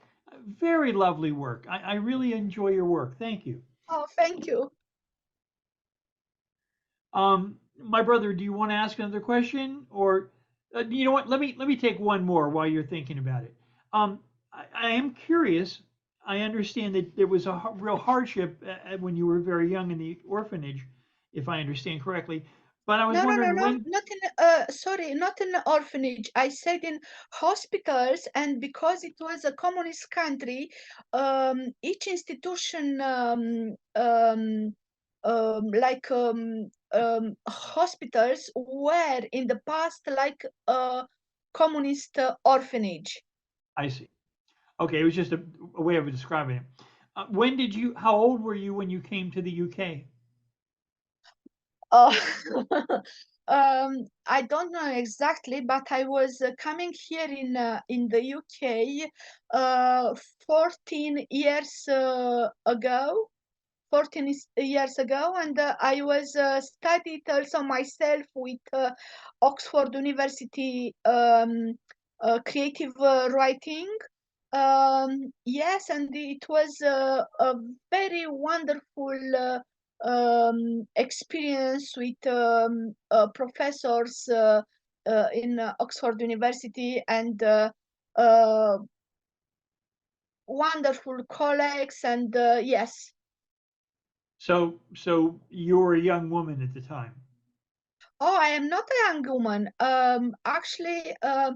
Very lovely work. I really enjoy your work. Thank you. Oh, thank you. My brother, do you want to ask another question, or you know what? Let me take one more while you're thinking about it. I am curious. I understand that there was a real hardship when you were very young in the orphanage, if I understand correctly. But I was No, wondering when. not in, sorry, not in orphanage. I said in hospitals, and because it was a communist country, each institution, hospitals were in the past like a communist orphanage. I see. Okay, it was just a way of describing it. When did you? How old were you when you came to the UK? Uh, I don't know exactly, but I was coming here in the UK 14 years ago. 14 years ago, and I was studied also myself with Oxford University creative writing. Yes, and it was a very wonderful experience with professors in Oxford University, and wonderful colleagues, and yes. So you were a young woman at the time. Oh, I am not a young woman. Actually, I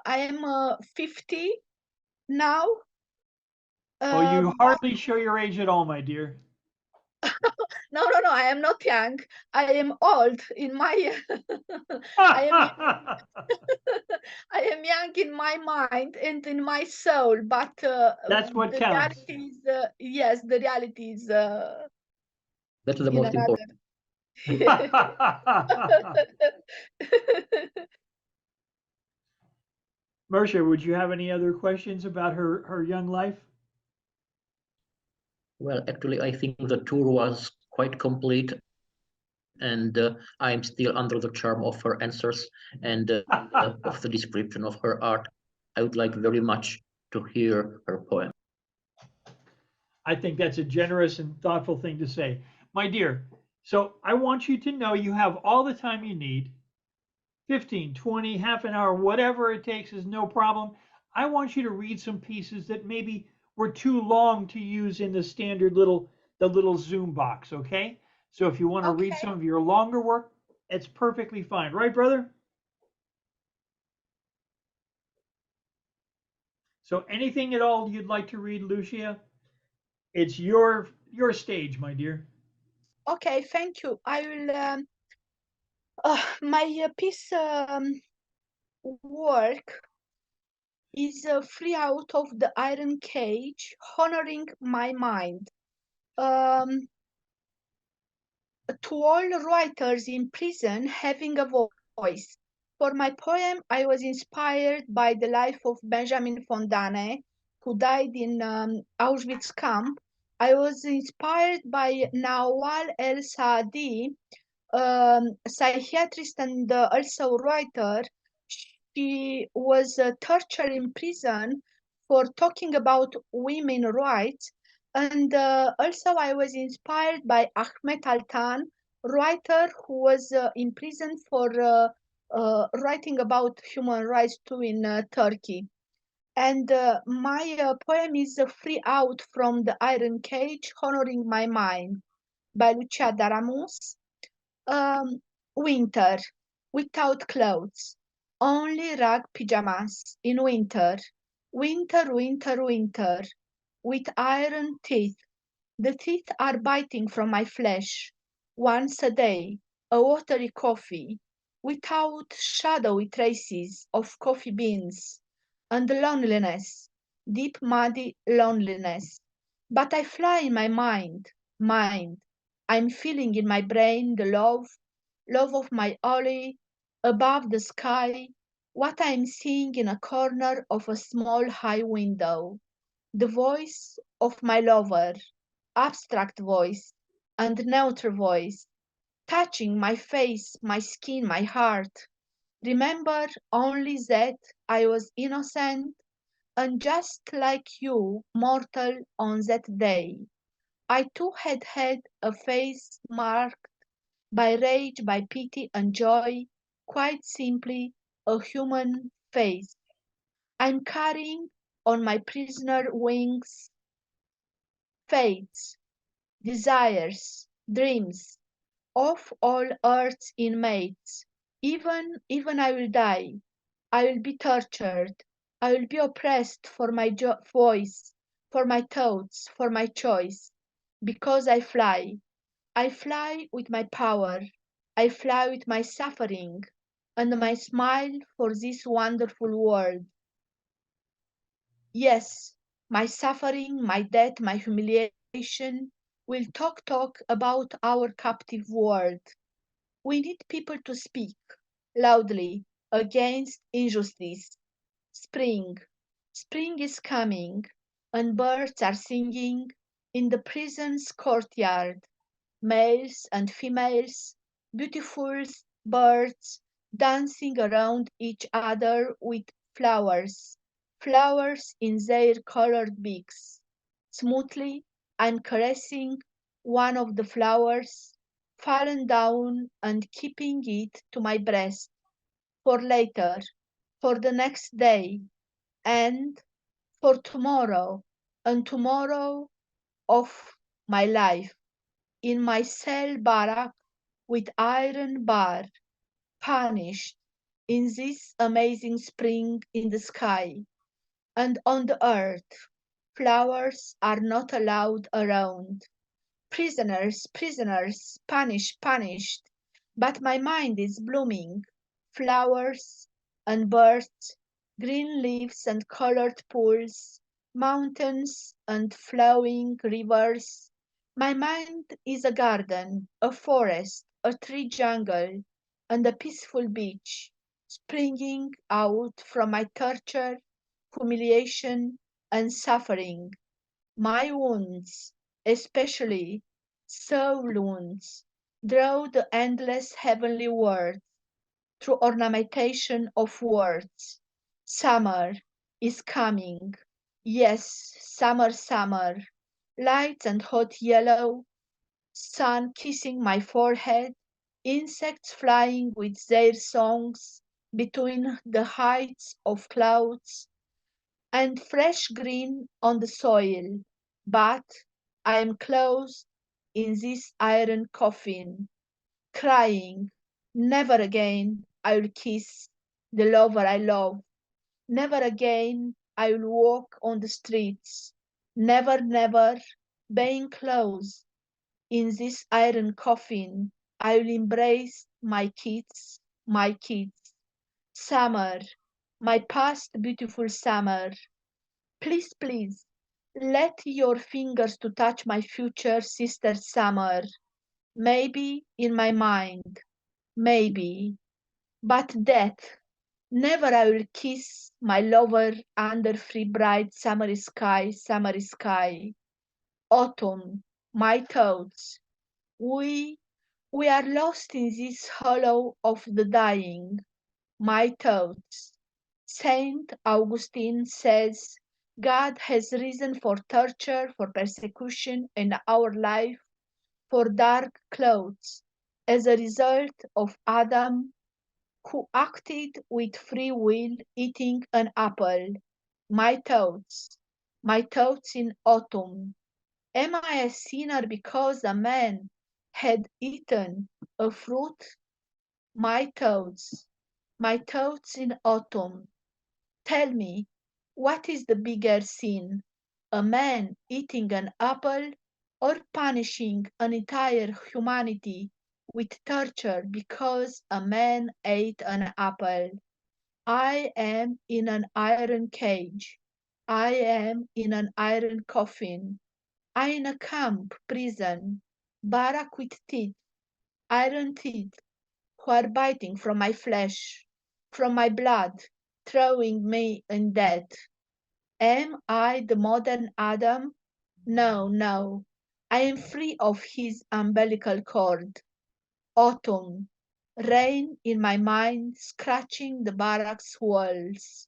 am 50 now. Well, you But hardly show your age at all, my dear. no, I am not young. I am old in my. I am I am young in my mind and in my soul, but That's what the counts. reality is, yes, the reality is That's the in most important. another. Mircea, would you have any other questions about her young life? Well, actually, I think the tour was quite complete, and I'm still under the charm of her answers and of the description of her art. I would like very much to hear her poem. I think that's a generous and thoughtful thing to say. My dear, so I want you to know you have all the time you need. 15, 20, half an hour, whatever it takes is no problem. I want you to read some pieces that maybe were too long to use in the standard little Zoom box, okay? So if you want to read Okay. some of your longer work, it's perfectly fine. Right, brother? So anything at all you'd like to read, Lucia? It's your stage, my dear. Okay, thank you. I will. My piece work is free out of the iron cage, honoring my mind. Um, to all writers in prison having a voice. For my poem, I was inspired by the life of Benjamin Fondane, who died in Auschwitz camp. I was inspired by Nawal El Saadi, psychiatrist and also writer. She was tortured in prison for talking about women rights. And also, I was inspired by Ahmet Altan, writer who was imprisoned for writing about human rights too in Turkey. And my poem is Free Out from the Iron Cage, Honoring My Mind by Lucia Daramus. Um, Winter, without clothes, only rag pajamas in winter. Winter, winter, winter, with iron teeth. The teeth are biting from my flesh. Once a day, a watery coffee, without shadowy traces of coffee beans. And loneliness, deep muddy loneliness. But I fly in my mind. I'm feeling in my brain the love of my Ollie, above the sky, what I'm seeing in a corner of a small high window. The voice of my lover, abstract voice and neutral voice, touching my face, my skin, my heart. Remember only that I was innocent and just like you, mortal on that day. I too had had a face marked by rage, by pity and joy, quite simply a human face. I'm carrying on my prisoner wings fates, desires, dreams of all earth's inmates. Even I will die. I will be tortured. I will be oppressed for my voice, for my thoughts, for my choice. Because I fly. I fly with my power. I fly with my suffering and my smile for this wonderful world. Yes, my suffering, my death, my humiliation will talk about our captive world. We need people to speak loudly against injustice. Spring, spring is coming, and birds are singing in the prison's courtyard. Males and females, beautiful birds dancing around each other with flowers, flowers in their colored beaks. Smoothly, I'm caressing one of the flowers, fallen down and keeping it to my breast for later, for the next day, and for tomorrow, and tomorrow of my life in my cell barrack with iron bar, punished in this amazing spring in the sky and on the earth. Flowers are not allowed around. Prisoners, prisoners, punished, punished. But my mind is blooming. Flowers and birds, green leaves and colored pools, mountains and flowing rivers. My mind is a garden, a forest, a tree jungle, and a peaceful beach, springing out from my torture, humiliation, and suffering. My wounds, especially soul wounds, draw the endless heavenly words through ornamentation of words. Summer is coming. Yes, summer, summer. Light and hot yellow, sun kissing my forehead, insects flying with their songs between the heights of clouds, and fresh green on the soil, but I am closed in this iron coffin, crying, never again I will kiss the lover I love, never again I will walk on the streets, never, never, being closed in this iron coffin, I will embrace my kids, my kids. Summer, my past beautiful summer, please, please, let your fingers to touch my future sister summer. Maybe in my mind, maybe. But death, never I will kiss my lover under free bright summer sky, summer sky. Autumn, my thoughts. We we are lost in this hollow of the dying. My thoughts. Saint Augustine says God has reason for torture, for persecution in our life, for dark clouds, as a result of Adam, who acted with free will, eating an apple. My thoughts in autumn. Am I a sinner because a man had eaten a fruit? My thoughts in autumn. Tell me, what is the bigger sin? A man eating an apple or punishing an entire humanity with torture because a man ate an apple? I am in an iron cage. I am in an iron coffin. I in a camp prison, barrack with teeth, iron teeth, who are biting from my flesh, from my blood, throwing me in death. Am I the modern Adam? No, no, I am free of his umbilical cord. Autumn, rain in my mind, scratching the barracks walls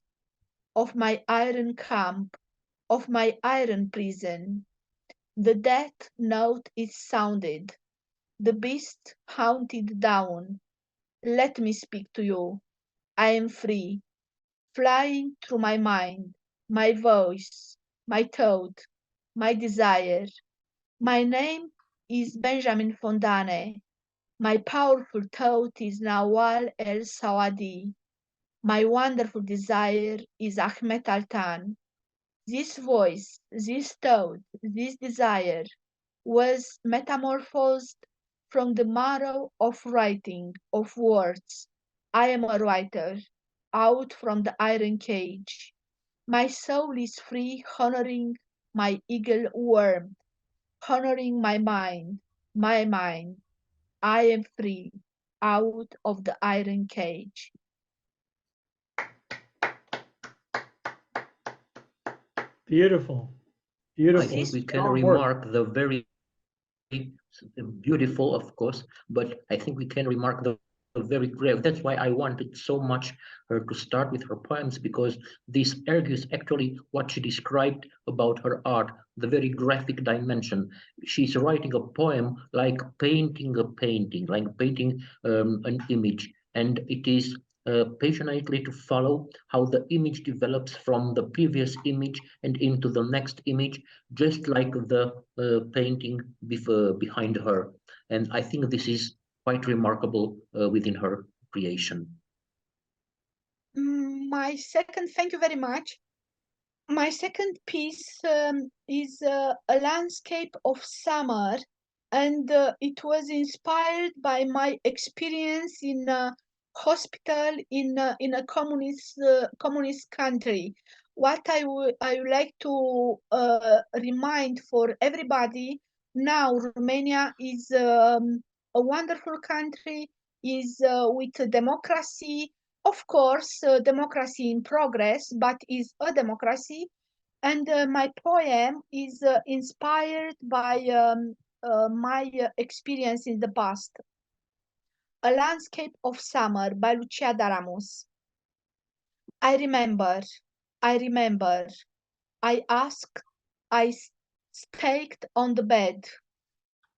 of my iron camp, of my iron prison. The death note is sounded, the beast haunted down. Let me speak to you. I am free, flying through my mind, my voice, my thought, my desire. My name is Benjamin Fondane. My powerful thought is Nawal el Sawadi. My wonderful desire is Ahmet Altan. This voice, this thought, this desire was metamorphosed from the marrow of writing, of words. I am a writer, out from the iron cage. My soul is free, honoring my eagle worm, honoring my mind, my mind. I am free, out of the iron cage. Beautiful, I beautiful. think we can Strong work. remark the very beautiful, of course, but I think we can remark the very grave. That's why I wanted so much her to start with her poems, because this argues actually what she described about her art, the very graphic dimension. She's writing a poem like painting a painting, like painting an image, and it is patiently to follow how the image develops from the previous image and into the next image, just like the painting behind her. And I think this is quite remarkable within her creation. My second, thank you very much. My second piece is a landscape of summer, and it was inspired by my experience in a hospital in a communist country. What I would like to remind for everybody now, Romania is a wonderful country, is with democracy, of course, democracy in progress, but is a democracy. And my poem is inspired by my experience in the past. A Landscape of Summer by Lucia Daramus. I remember, I remember, I asked, I staked on the bed,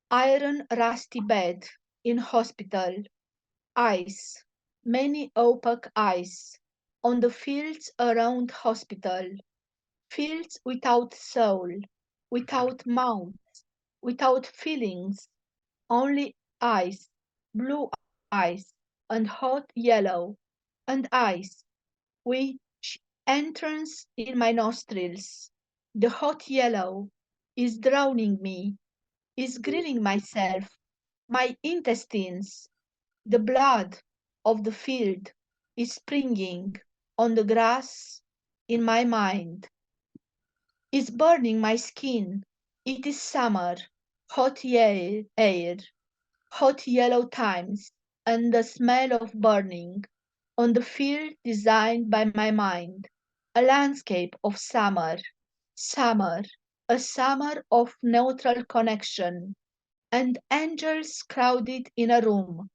iron rusty bed in hospital, ice, many opaque ice, on the fields around hospital, fields without soul, without mouths, without feelings, only eyes, blue eyes, and hot yellow, and eyes, which entrance in my nostrils. The hot yellow is drowning me, is grilling myself, my intestines. The blood of the field is springing on the grass in my mind, is burning my skin. It is summer, hot air, hot yellow times, and the smell of burning on the field designed by my mind. A landscape of summer, summer, a summer of neutral connection, and angels crowded in a room,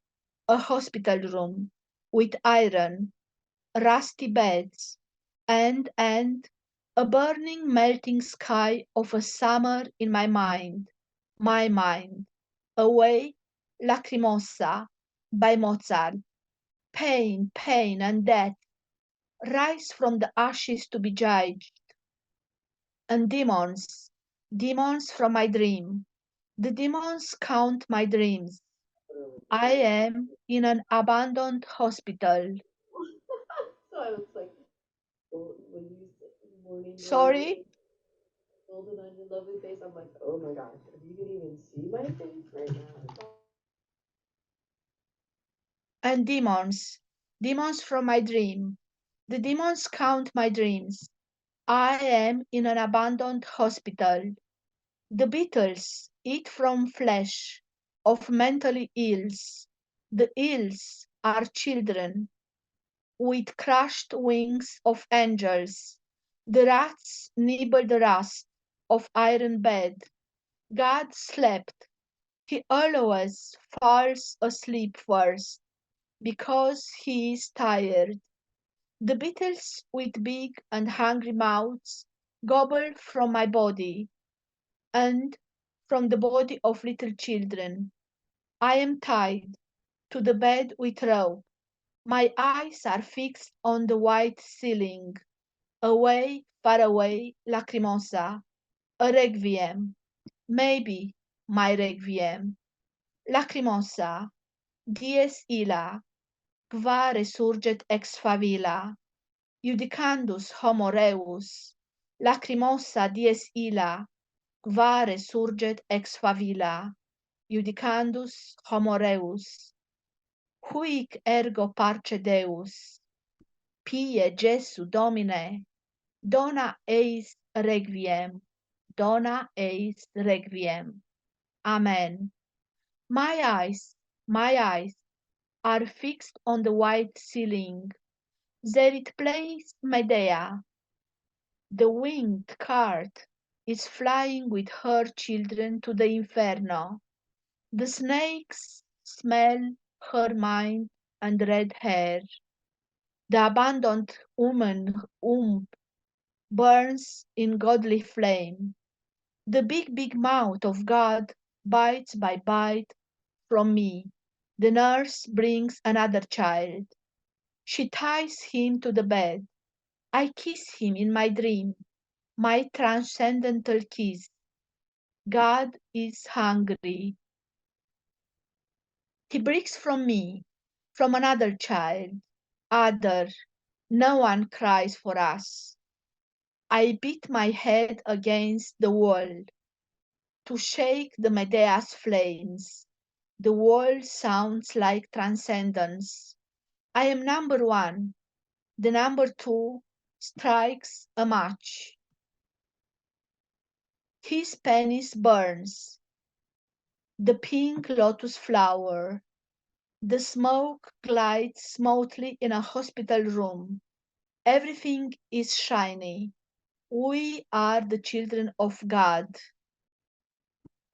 a hospital room, with iron, rusty beds, and a burning melting sky of a summer in my mind, away, lacrimosa, by Mozart. Pain, pain, and death rise from the ashes to be judged, and demons, demons from my dream. The demons count my dreams. I am in an abandoned hospital. So I was like, well, when you said morning glory Sorry, golden on your lovely face, I'm like, oh my gosh, if you could even see my face right now, it's all and demons, demons from my dream. The demons count my dreams. I am in an abandoned hospital. The beetles eat from flesh of mentally ills. The ills are children with crushed wings of angels. The rats nibble the rust. of iron bed. God slept. He always falls asleep first because he is tired. The beetles with big and hungry mouths gobble from my body and from the body of little children. I am tied to the bed with rope. My eyes are fixed on the white ceiling. Away, far away, lacrimosa, a requiem, maybe my requiem. Lacrimosa, dies illa, qua resurget ex favilla, judicandus homo reus, lacrimosa dies illa, qua resurget ex favilla, judicandus homo reus. Huic ergo parce Deus, pie Jesu Domine, dona eis requiem, dona eis requiem. Amen. My eyes are fixed on the white ceiling. There it plays Medea. The winged cart is flying with her children to the inferno. The snakes smell her mind and red hair. The abandoned woman burns in godly flame. The big mouth of God bites by bite from me. The nurse brings another child. She ties him to the bed. I kiss him in my dream, my transcendental kiss. God is hungry. He breaks from me, from another child. Other, no one cries for us. I beat my head against the wall to shake the Medea's flames. The wall sounds like transcendence. I am number one. The number two strikes a match. His penis burns. The pink lotus flower. The smoke glides smoothly in a hospital room. Everything is shiny. We are the children of God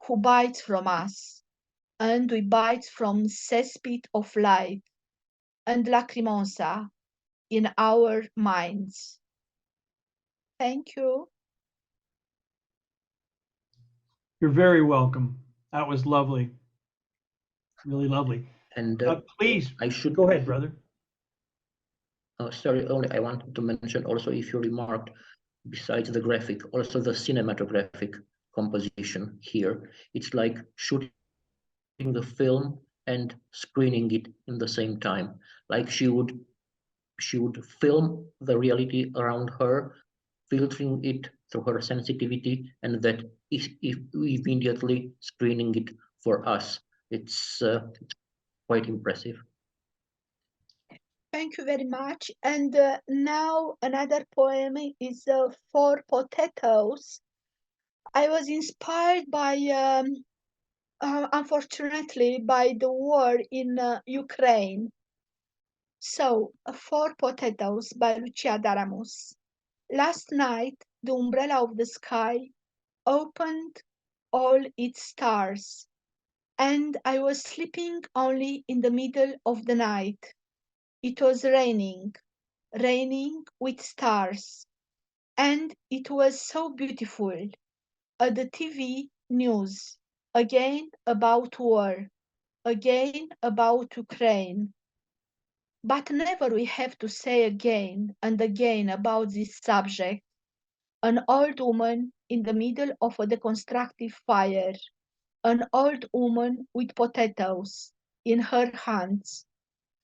who bites from us, and we bite from cesspit of light and lacrimosa in our minds. Thank you. You're very welcome. That was lovely. Really lovely. And Please, I should go ahead, brother. Sorry, only I wanted to mention also, if you remarked, besides the graphic, also the cinematographic composition here. It's like shooting the film and screening it in the same time. Like she would film the reality around her, filtering it through her sensitivity, and that is immediately screening it for us. It's quite impressive. Thank you very much. And now another poem is For Potatoes. I was inspired by, unfortunately, by the war in Ukraine. So, For Potatoes by Lucia Daramus. Last night, the umbrella of the sky opened all its stars, and I was sleeping only in the middle of the night. It was raining, raining with stars, and it was so beautiful. At the TV news, again about war, again about Ukraine. But never we have to say again and again about this subject. An old woman in the middle of a deconstructive fire, an old woman with potatoes in her hands,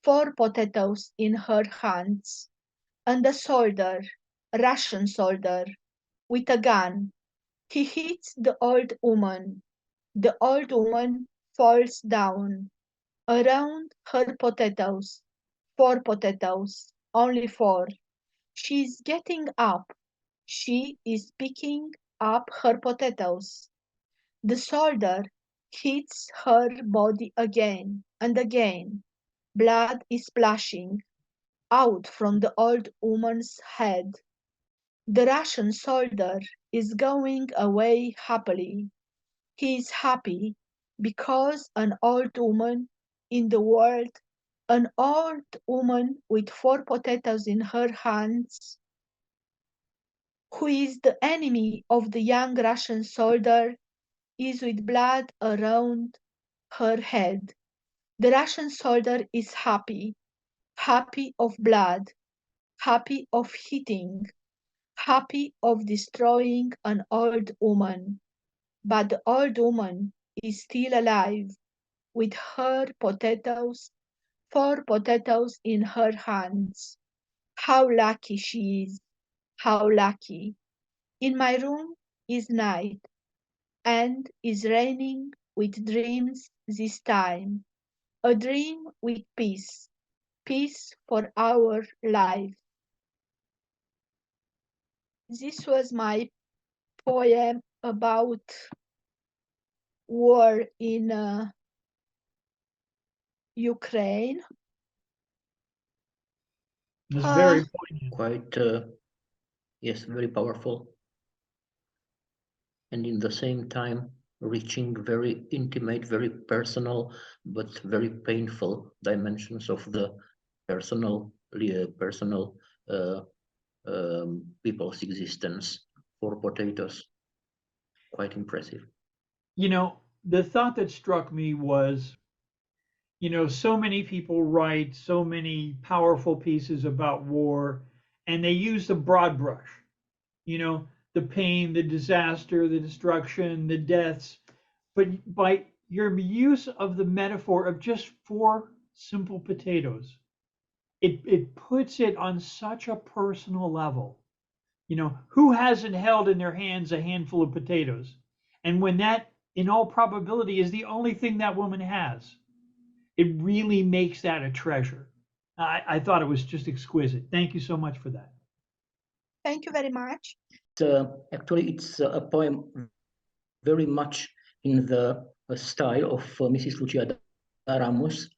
4 potatoes in her hands, and a soldier, a Russian soldier, with a gun. He hits the old woman. The old woman falls down. Around her potatoes, 4 potatoes, only 4. She is getting up. She is picking up her potatoes. The soldier hits her body again and again. Blood is splashing out from the old woman's head. The Russian soldier is going away happily. He is happy because an old woman in the world, an old woman with 4 potatoes in her hands, who is the enemy of the young Russian soldier, is with blood around her head. The Russian soldier is happy, happy of blood, happy of hitting, happy of destroying an old woman. But the old woman is still alive, with her potatoes, 4 potatoes in her hands. How lucky she is! How lucky! In my room is night, and is raining with dreams this time. A dream with peace, peace for our life. This was my poem about war in Ukraine. It was Uh, very poignant. Quite, yes, very powerful. And in the same time, reaching very intimate, very personal, but very painful dimensions of the personal people's existence. 4 potatoes, quite impressive. You know, the thought that struck me was, so many people write so many powerful pieces about war, and they use the broad brush, you know, the pain, the disaster, the destruction, the deaths. But by your use of the metaphor of just 4 simple potatoes, it puts it on such a personal level. Who hasn't held in their hands a handful of potatoes? And when that, in all probability, is the only thing that woman has, it really makes that a treasure. I thought it was just exquisite. Thank you so much for that. Thank you very much. Actually, it's a poem very much in the style of Mrs. Lucia Daramus,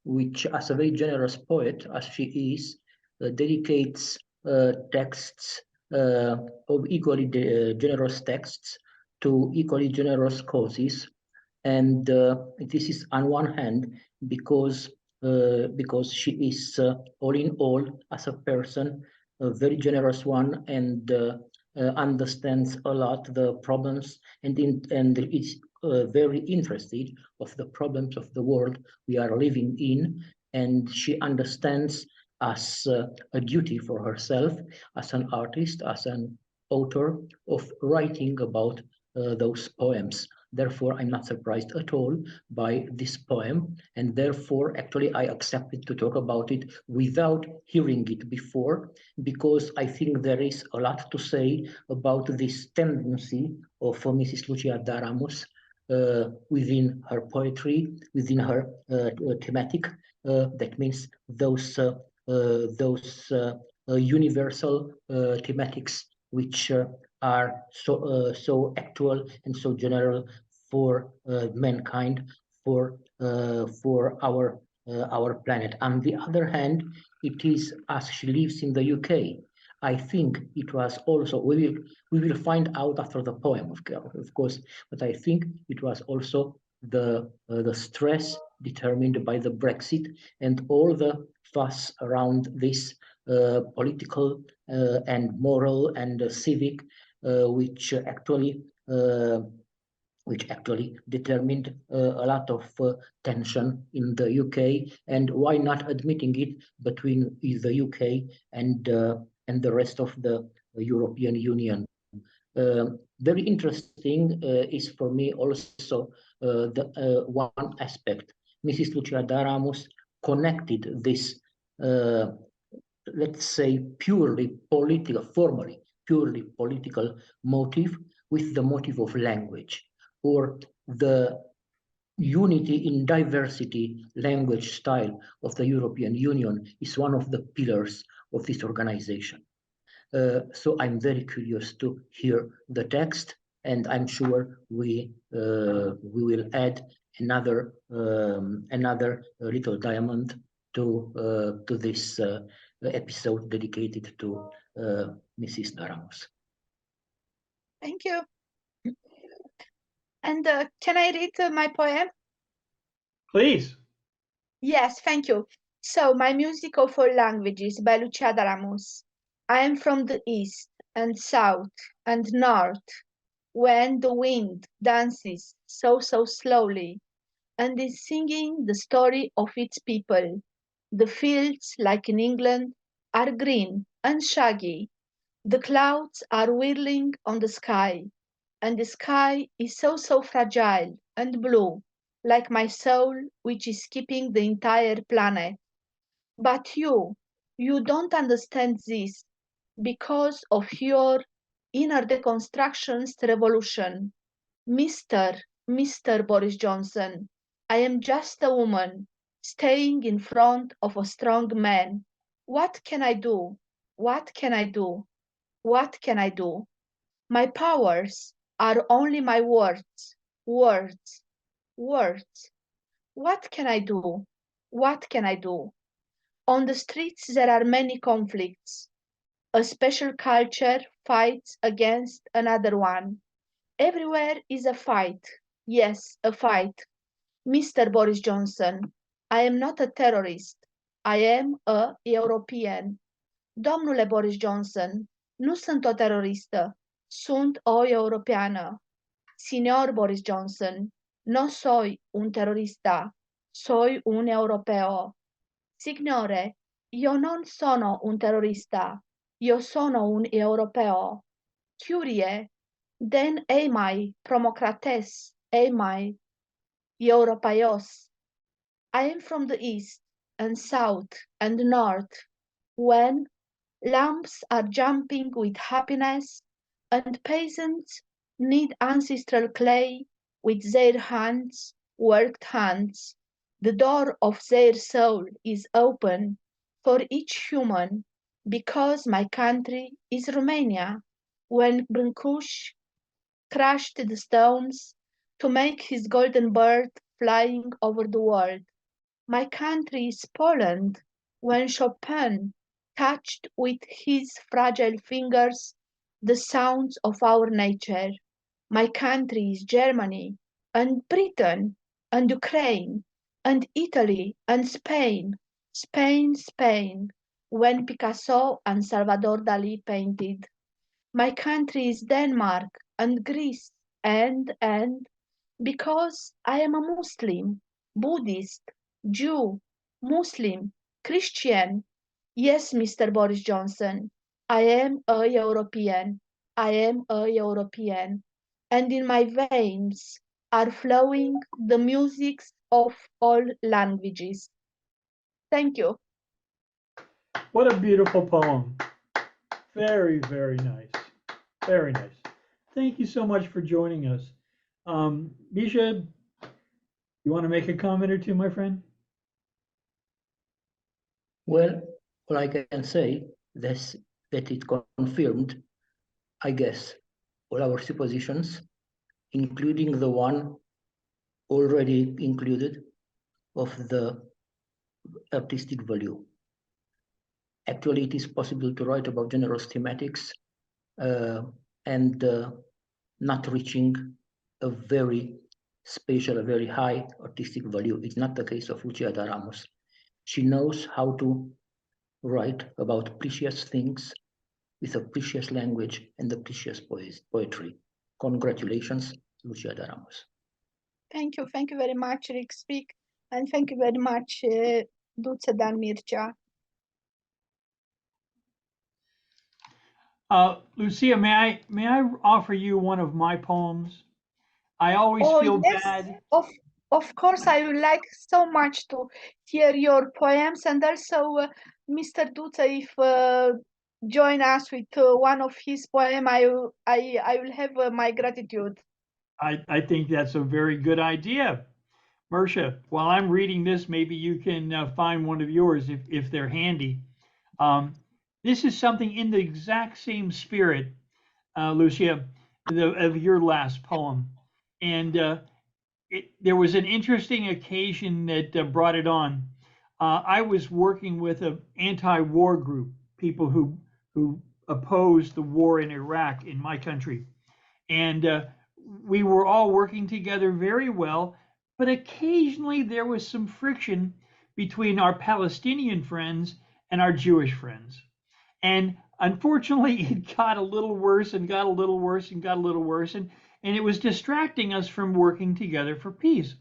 which, as a very generous poet as she is, dedicates texts of equally generous texts to equally generous causes. And this is on one hand because she is all in all, as a person, a very generous one, and understands a lot the problems, and is very interested of the problems of the world we are living in, and she understands as a duty for herself as an artist, as an author, of writing about those poems. Therefore, I'm not surprised at all by this poem, and therefore, actually, I accepted to talk about it without hearing it before, because I think there is a lot to say about this tendency of Mrs. Lucia Daramus within her poetry, within her thematic. That means those universal thematics which are so actual and so general for mankind, for our planet. On the other hand, it is, as she lives in the UK, I think it was also, we will find out after the poem, of course, but I think it was also the stress determined by the Brexit and all the fuss around this political and moral and civic, which actually determined a lot of tension in the UK, and why not admitting it, between the UK and the rest of the European Union. Very interesting is for me also the one aspect. Mrs. Lucia Daramus connected this, let's say, formally purely political motive with the motive of language, or the unity in diversity language style of the European Union is one of the pillars of this organization. So I'm very curious to hear the text, and I'm sure we will add another little diamond to this episode dedicated to Mrs. Daramus. Thank you. And can I read my poem? Please. Yes, thank you. So, my music of all languages by Lucia Daramus. I am from the east and south and north, when the wind dances so slowly and is singing the story of its people. The fields, like in England, are green and shaggy. The clouds are whirling on the sky, and the sky is so fragile and blue, like my soul, which is keeping the entire planet. But you don't understand this because of your inner deconstructionist revolution. Mr. Boris Johnson, I am just a woman staying in front of a strong man. What can I do? What can I do? What can I do? My powers are only my words, words, words. What can I do? What can I do? On the streets, there are many conflicts. A special culture fights against another one. Everywhere is a fight. Yes, a fight. Mr. Boris Johnson, I am not a terrorist. I am a European. Domnule Boris Johnson, nu sunt o teroristă. Sunt o europeană. Signor Boris Johnson, no soy un terrorista. Soy un europeo. Signore, io non sono un terrorista. Io sono un europeo. Curie, den ei promocrates, ei europaios. I am from the east and south and north, when lamps are jumping with happiness and peasants knead ancestral clay with their hands, worked hands. The door of their soul is open for each human because my country is Romania. When Brâncuș crushed the stones to make his golden bird flying over the world. My country is Poland, when Chopin touched with his fragile fingers the sounds of our nature. My country is Germany, and Britain, and Ukraine, and Italy, and Spain, Spain, when Picasso and Salvador Dali painted. My country is Denmark and Greece and because I am a Muslim, Buddhist, Jew, Muslim, Christian. Yes, Mr. Boris Johnson, I am a European. I am a European. And in my veins are flowing the musics of all languages. Thank you. What a beautiful poem. Very, very nice. Very nice. Thank you so much for joining us. Misha, you want to make a comment or two, my friend? Well, all I can say is that it confirmed, I guess, all our suppositions, including the one already included of the artistic value. Actually, it is possible to write about general thematics and not reaching a very special, a very high artistic value. It's not the case of Lucia Daramus. She knows how to write about precious things with a precious language and a precious poetry. Congratulations, Lucia Daramus. Thank you very much, Rick Speak, and thank you very much, Duța Dan Mircea. Lucia, may I offer you one of my poems? I always feel yes, bad. Of course, I would like so much to hear your poems, and also Mr. Duța, if join us with one of his poem, I will have my gratitude. I think that's a very good idea. Mircea, while I'm reading this, maybe you can find one of yours if they're handy. This is something in the exact same spirit, Lucia, of your last poem. And there was an interesting occasion that brought it on. I was working with an anti-war group, people who opposed the war in Iraq in my country. and we were all working together very well, but occasionally there was some friction between our Palestinian friends and our Jewish friends. And unfortunately, it got a little worse and got a little worse and got a little worse, and it was distracting us from working together for peace.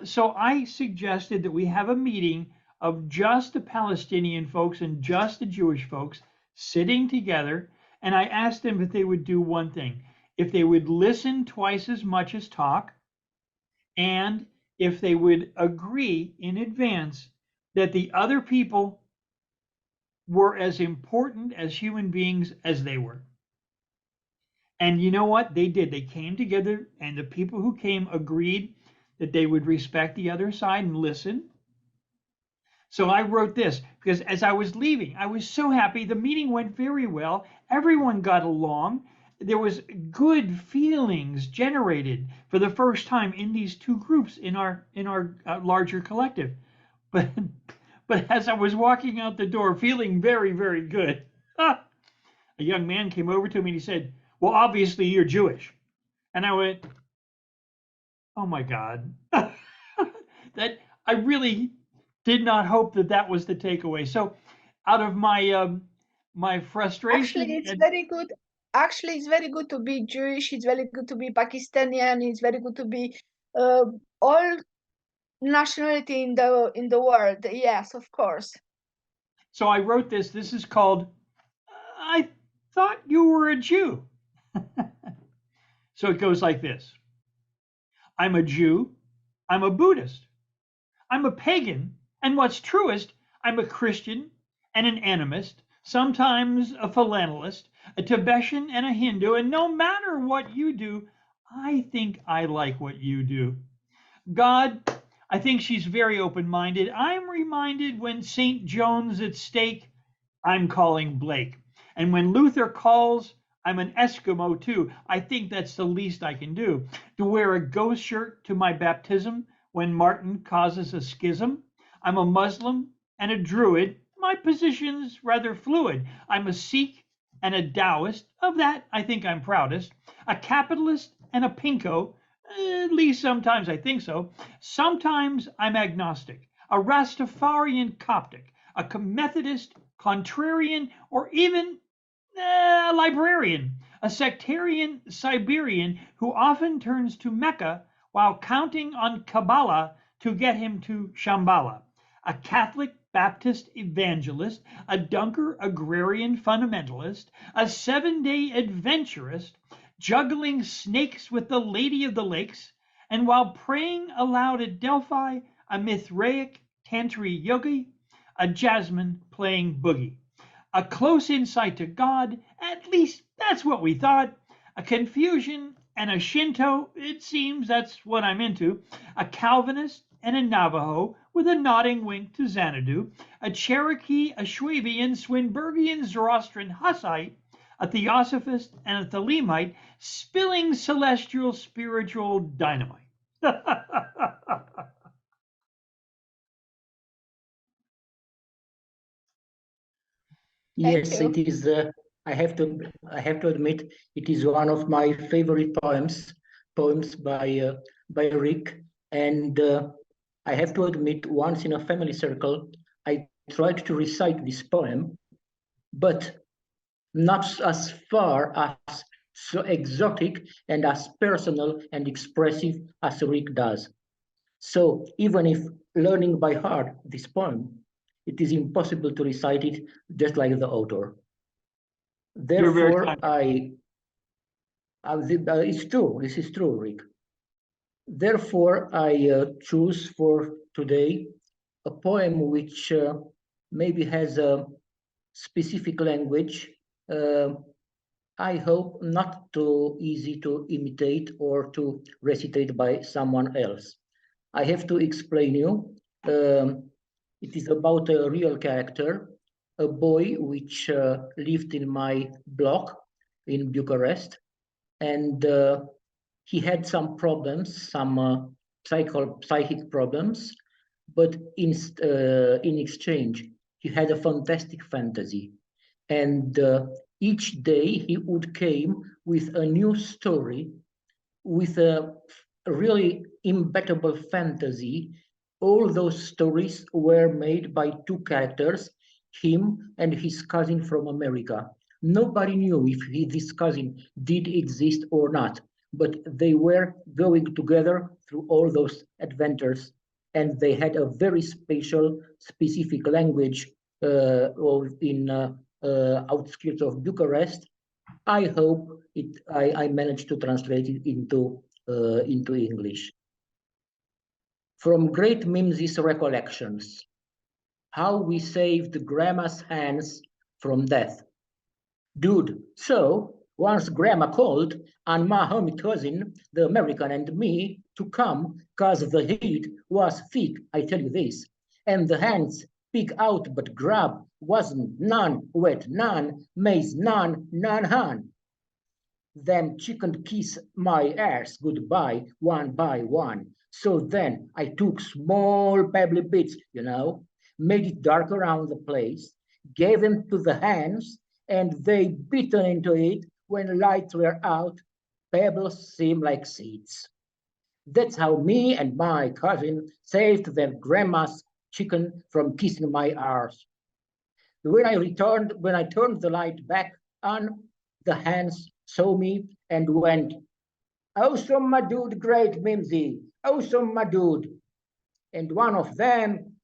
So I suggested that we have a meeting of just the Palestinian folks and just the Jewish folks sitting together. And I asked them if they would do one thing, if they would listen twice as much as talk, and if they would agree in advance that the other people were as important as human beings as they were. And you know what? They did. They came together, and the people who came agreed that they would respect the other side and listen. So I wrote this because as I was leaving, I was so happy. The meeting went very well. Everyone got along. There was good feelings generated for the first time in these two groups in our larger collective. But as I was walking out the door, feeling very, very good, a young man came over to me and he said, "Well, obviously you're Jewish." And I went, "Oh my God." That I really did not hope that that was the takeaway. So out of my frustration. Actually, it's very good. Actually, it's very good to be Jewish. It's very good to be Pakistani. It's very good to be all nationality in the world. Yes, of course. So I wrote this. This is called "I Thought You Were a Jew." So it goes like this. I'm a Jew. I'm a Buddhist. I'm a pagan. And what's truest, I'm a Christian and an animist, sometimes a philatelist, a Tibetan and a Hindu. And no matter what you do, I think I like what you do. God, I think she's very open-minded. I'm reminded when St. John's at stake, I'm calling Blake. And when Luther calls, I'm an Eskimo too. I think that's the least I can do. To wear a ghost shirt to my baptism when Martin causes a schism. I'm a Muslim and a Druid. My position's rather fluid. I'm a Sikh and a Taoist. Of that, I think I'm proudest. A capitalist and a pinko. At least sometimes I think so. Sometimes I'm agnostic. A Rastafarian Coptic. A Methodist, contrarian, or even a librarian, a sectarian Siberian who often turns to Mecca while counting on Kabbalah to get him to Shambhala, a Catholic Baptist evangelist, a Dunker agrarian fundamentalist, a 7-day adventurist, juggling snakes with the Lady of the Lakes, and while praying aloud at Delphi, a Mithraic Tantri yogi, a Jasmine playing boogie. A close insight to God, at least that's what we thought. A Confucian and a Shinto, it seems that's what I'm into. A Calvinist and a Navajo with a nodding wink to Xanadu. A Cherokee, a Schwabian, Swinburgian, Zoroastrian Hussite. A Theosophist and a Thelemite spilling celestial spiritual dynamite. Yes, Thank you. it is. I have to admit, it is one of my favorite poems by Rick. And I have to admit, once in a family circle, I tried to recite this poem, but not as far as so exotic and as personal and expressive as Rick does. So even if learning by heart this poem, it is impossible to recite it just like the author. Therefore, it's true. This is true, Rick. Therefore, I choose for today a poem which maybe has a specific language. I hope not too easy to imitate or to recitate by someone else. I have to explain you. It is about a real character, a boy which lived in my block in Bucharest, and he had some problems, some psychic problems, but in exchange, he had a fantastic fantasy, and Each day he would came with a new story, with a really imbettable fantasy. All those stories were made by two characters, him and his cousin from America. Nobody knew if this cousin did exist or not, but they were going together through all those adventures, and they had a very special, specific language in outskirts of Bucharest. I hope I managed to translate it into English. From Great Mims's recollections, how we saved Grandma's hands from death. Dude, so once Grandma called on my homie cousin, the American, and me to come, cause the heat was thick, I tell you this, and the hands pick out but grab wasn't none wet, none maize, none han. Them chicken kiss my ass goodbye one by one. So then I took small pebbly bits, made it dark around the place, gave them to the hands, and they bitten into it when lights were out. Pebbles seemed like seeds. That's how me and my cousin saved their grandma's chicken from kissing my arse. When I turned the light back on, the hands saw me and went, "Awesome, my dude, great Mimsy, awesome, my dude." And one of them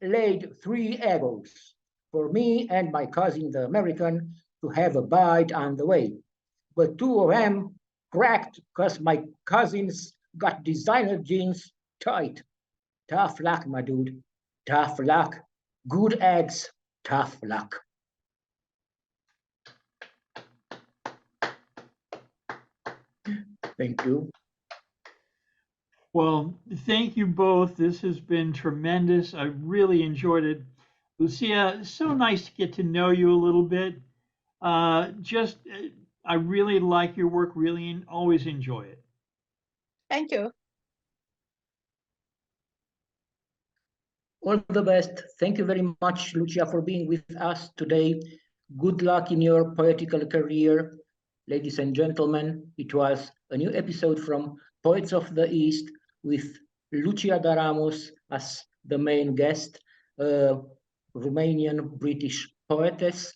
laid 3 eggs for me and my cousin, the American, to have a bite on the way. But 2 of them cracked because my cousins got designer jeans tight. Tough luck, my dude, tough luck. Good eggs, tough luck. Thank you. Well, thank you both. This has been tremendous. I really enjoyed it. Lucia, so nice to get to know you a little bit. I really like your work, really always enjoy it. Thank you. All the best. Thank you very much, Lucia, for being with us today. Good luck in your poetical career. Ladies and gentlemen, it was a new episode from Poets of the East with Lucia Daramus as the main guest, Romanian-British poetess,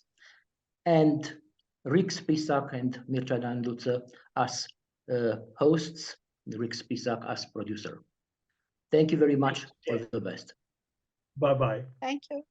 and Rick Spisak and Mircea Dan Duta as hosts, Rick Spisak as producer. Thank you very much. All the best. Bye-bye. Thank you.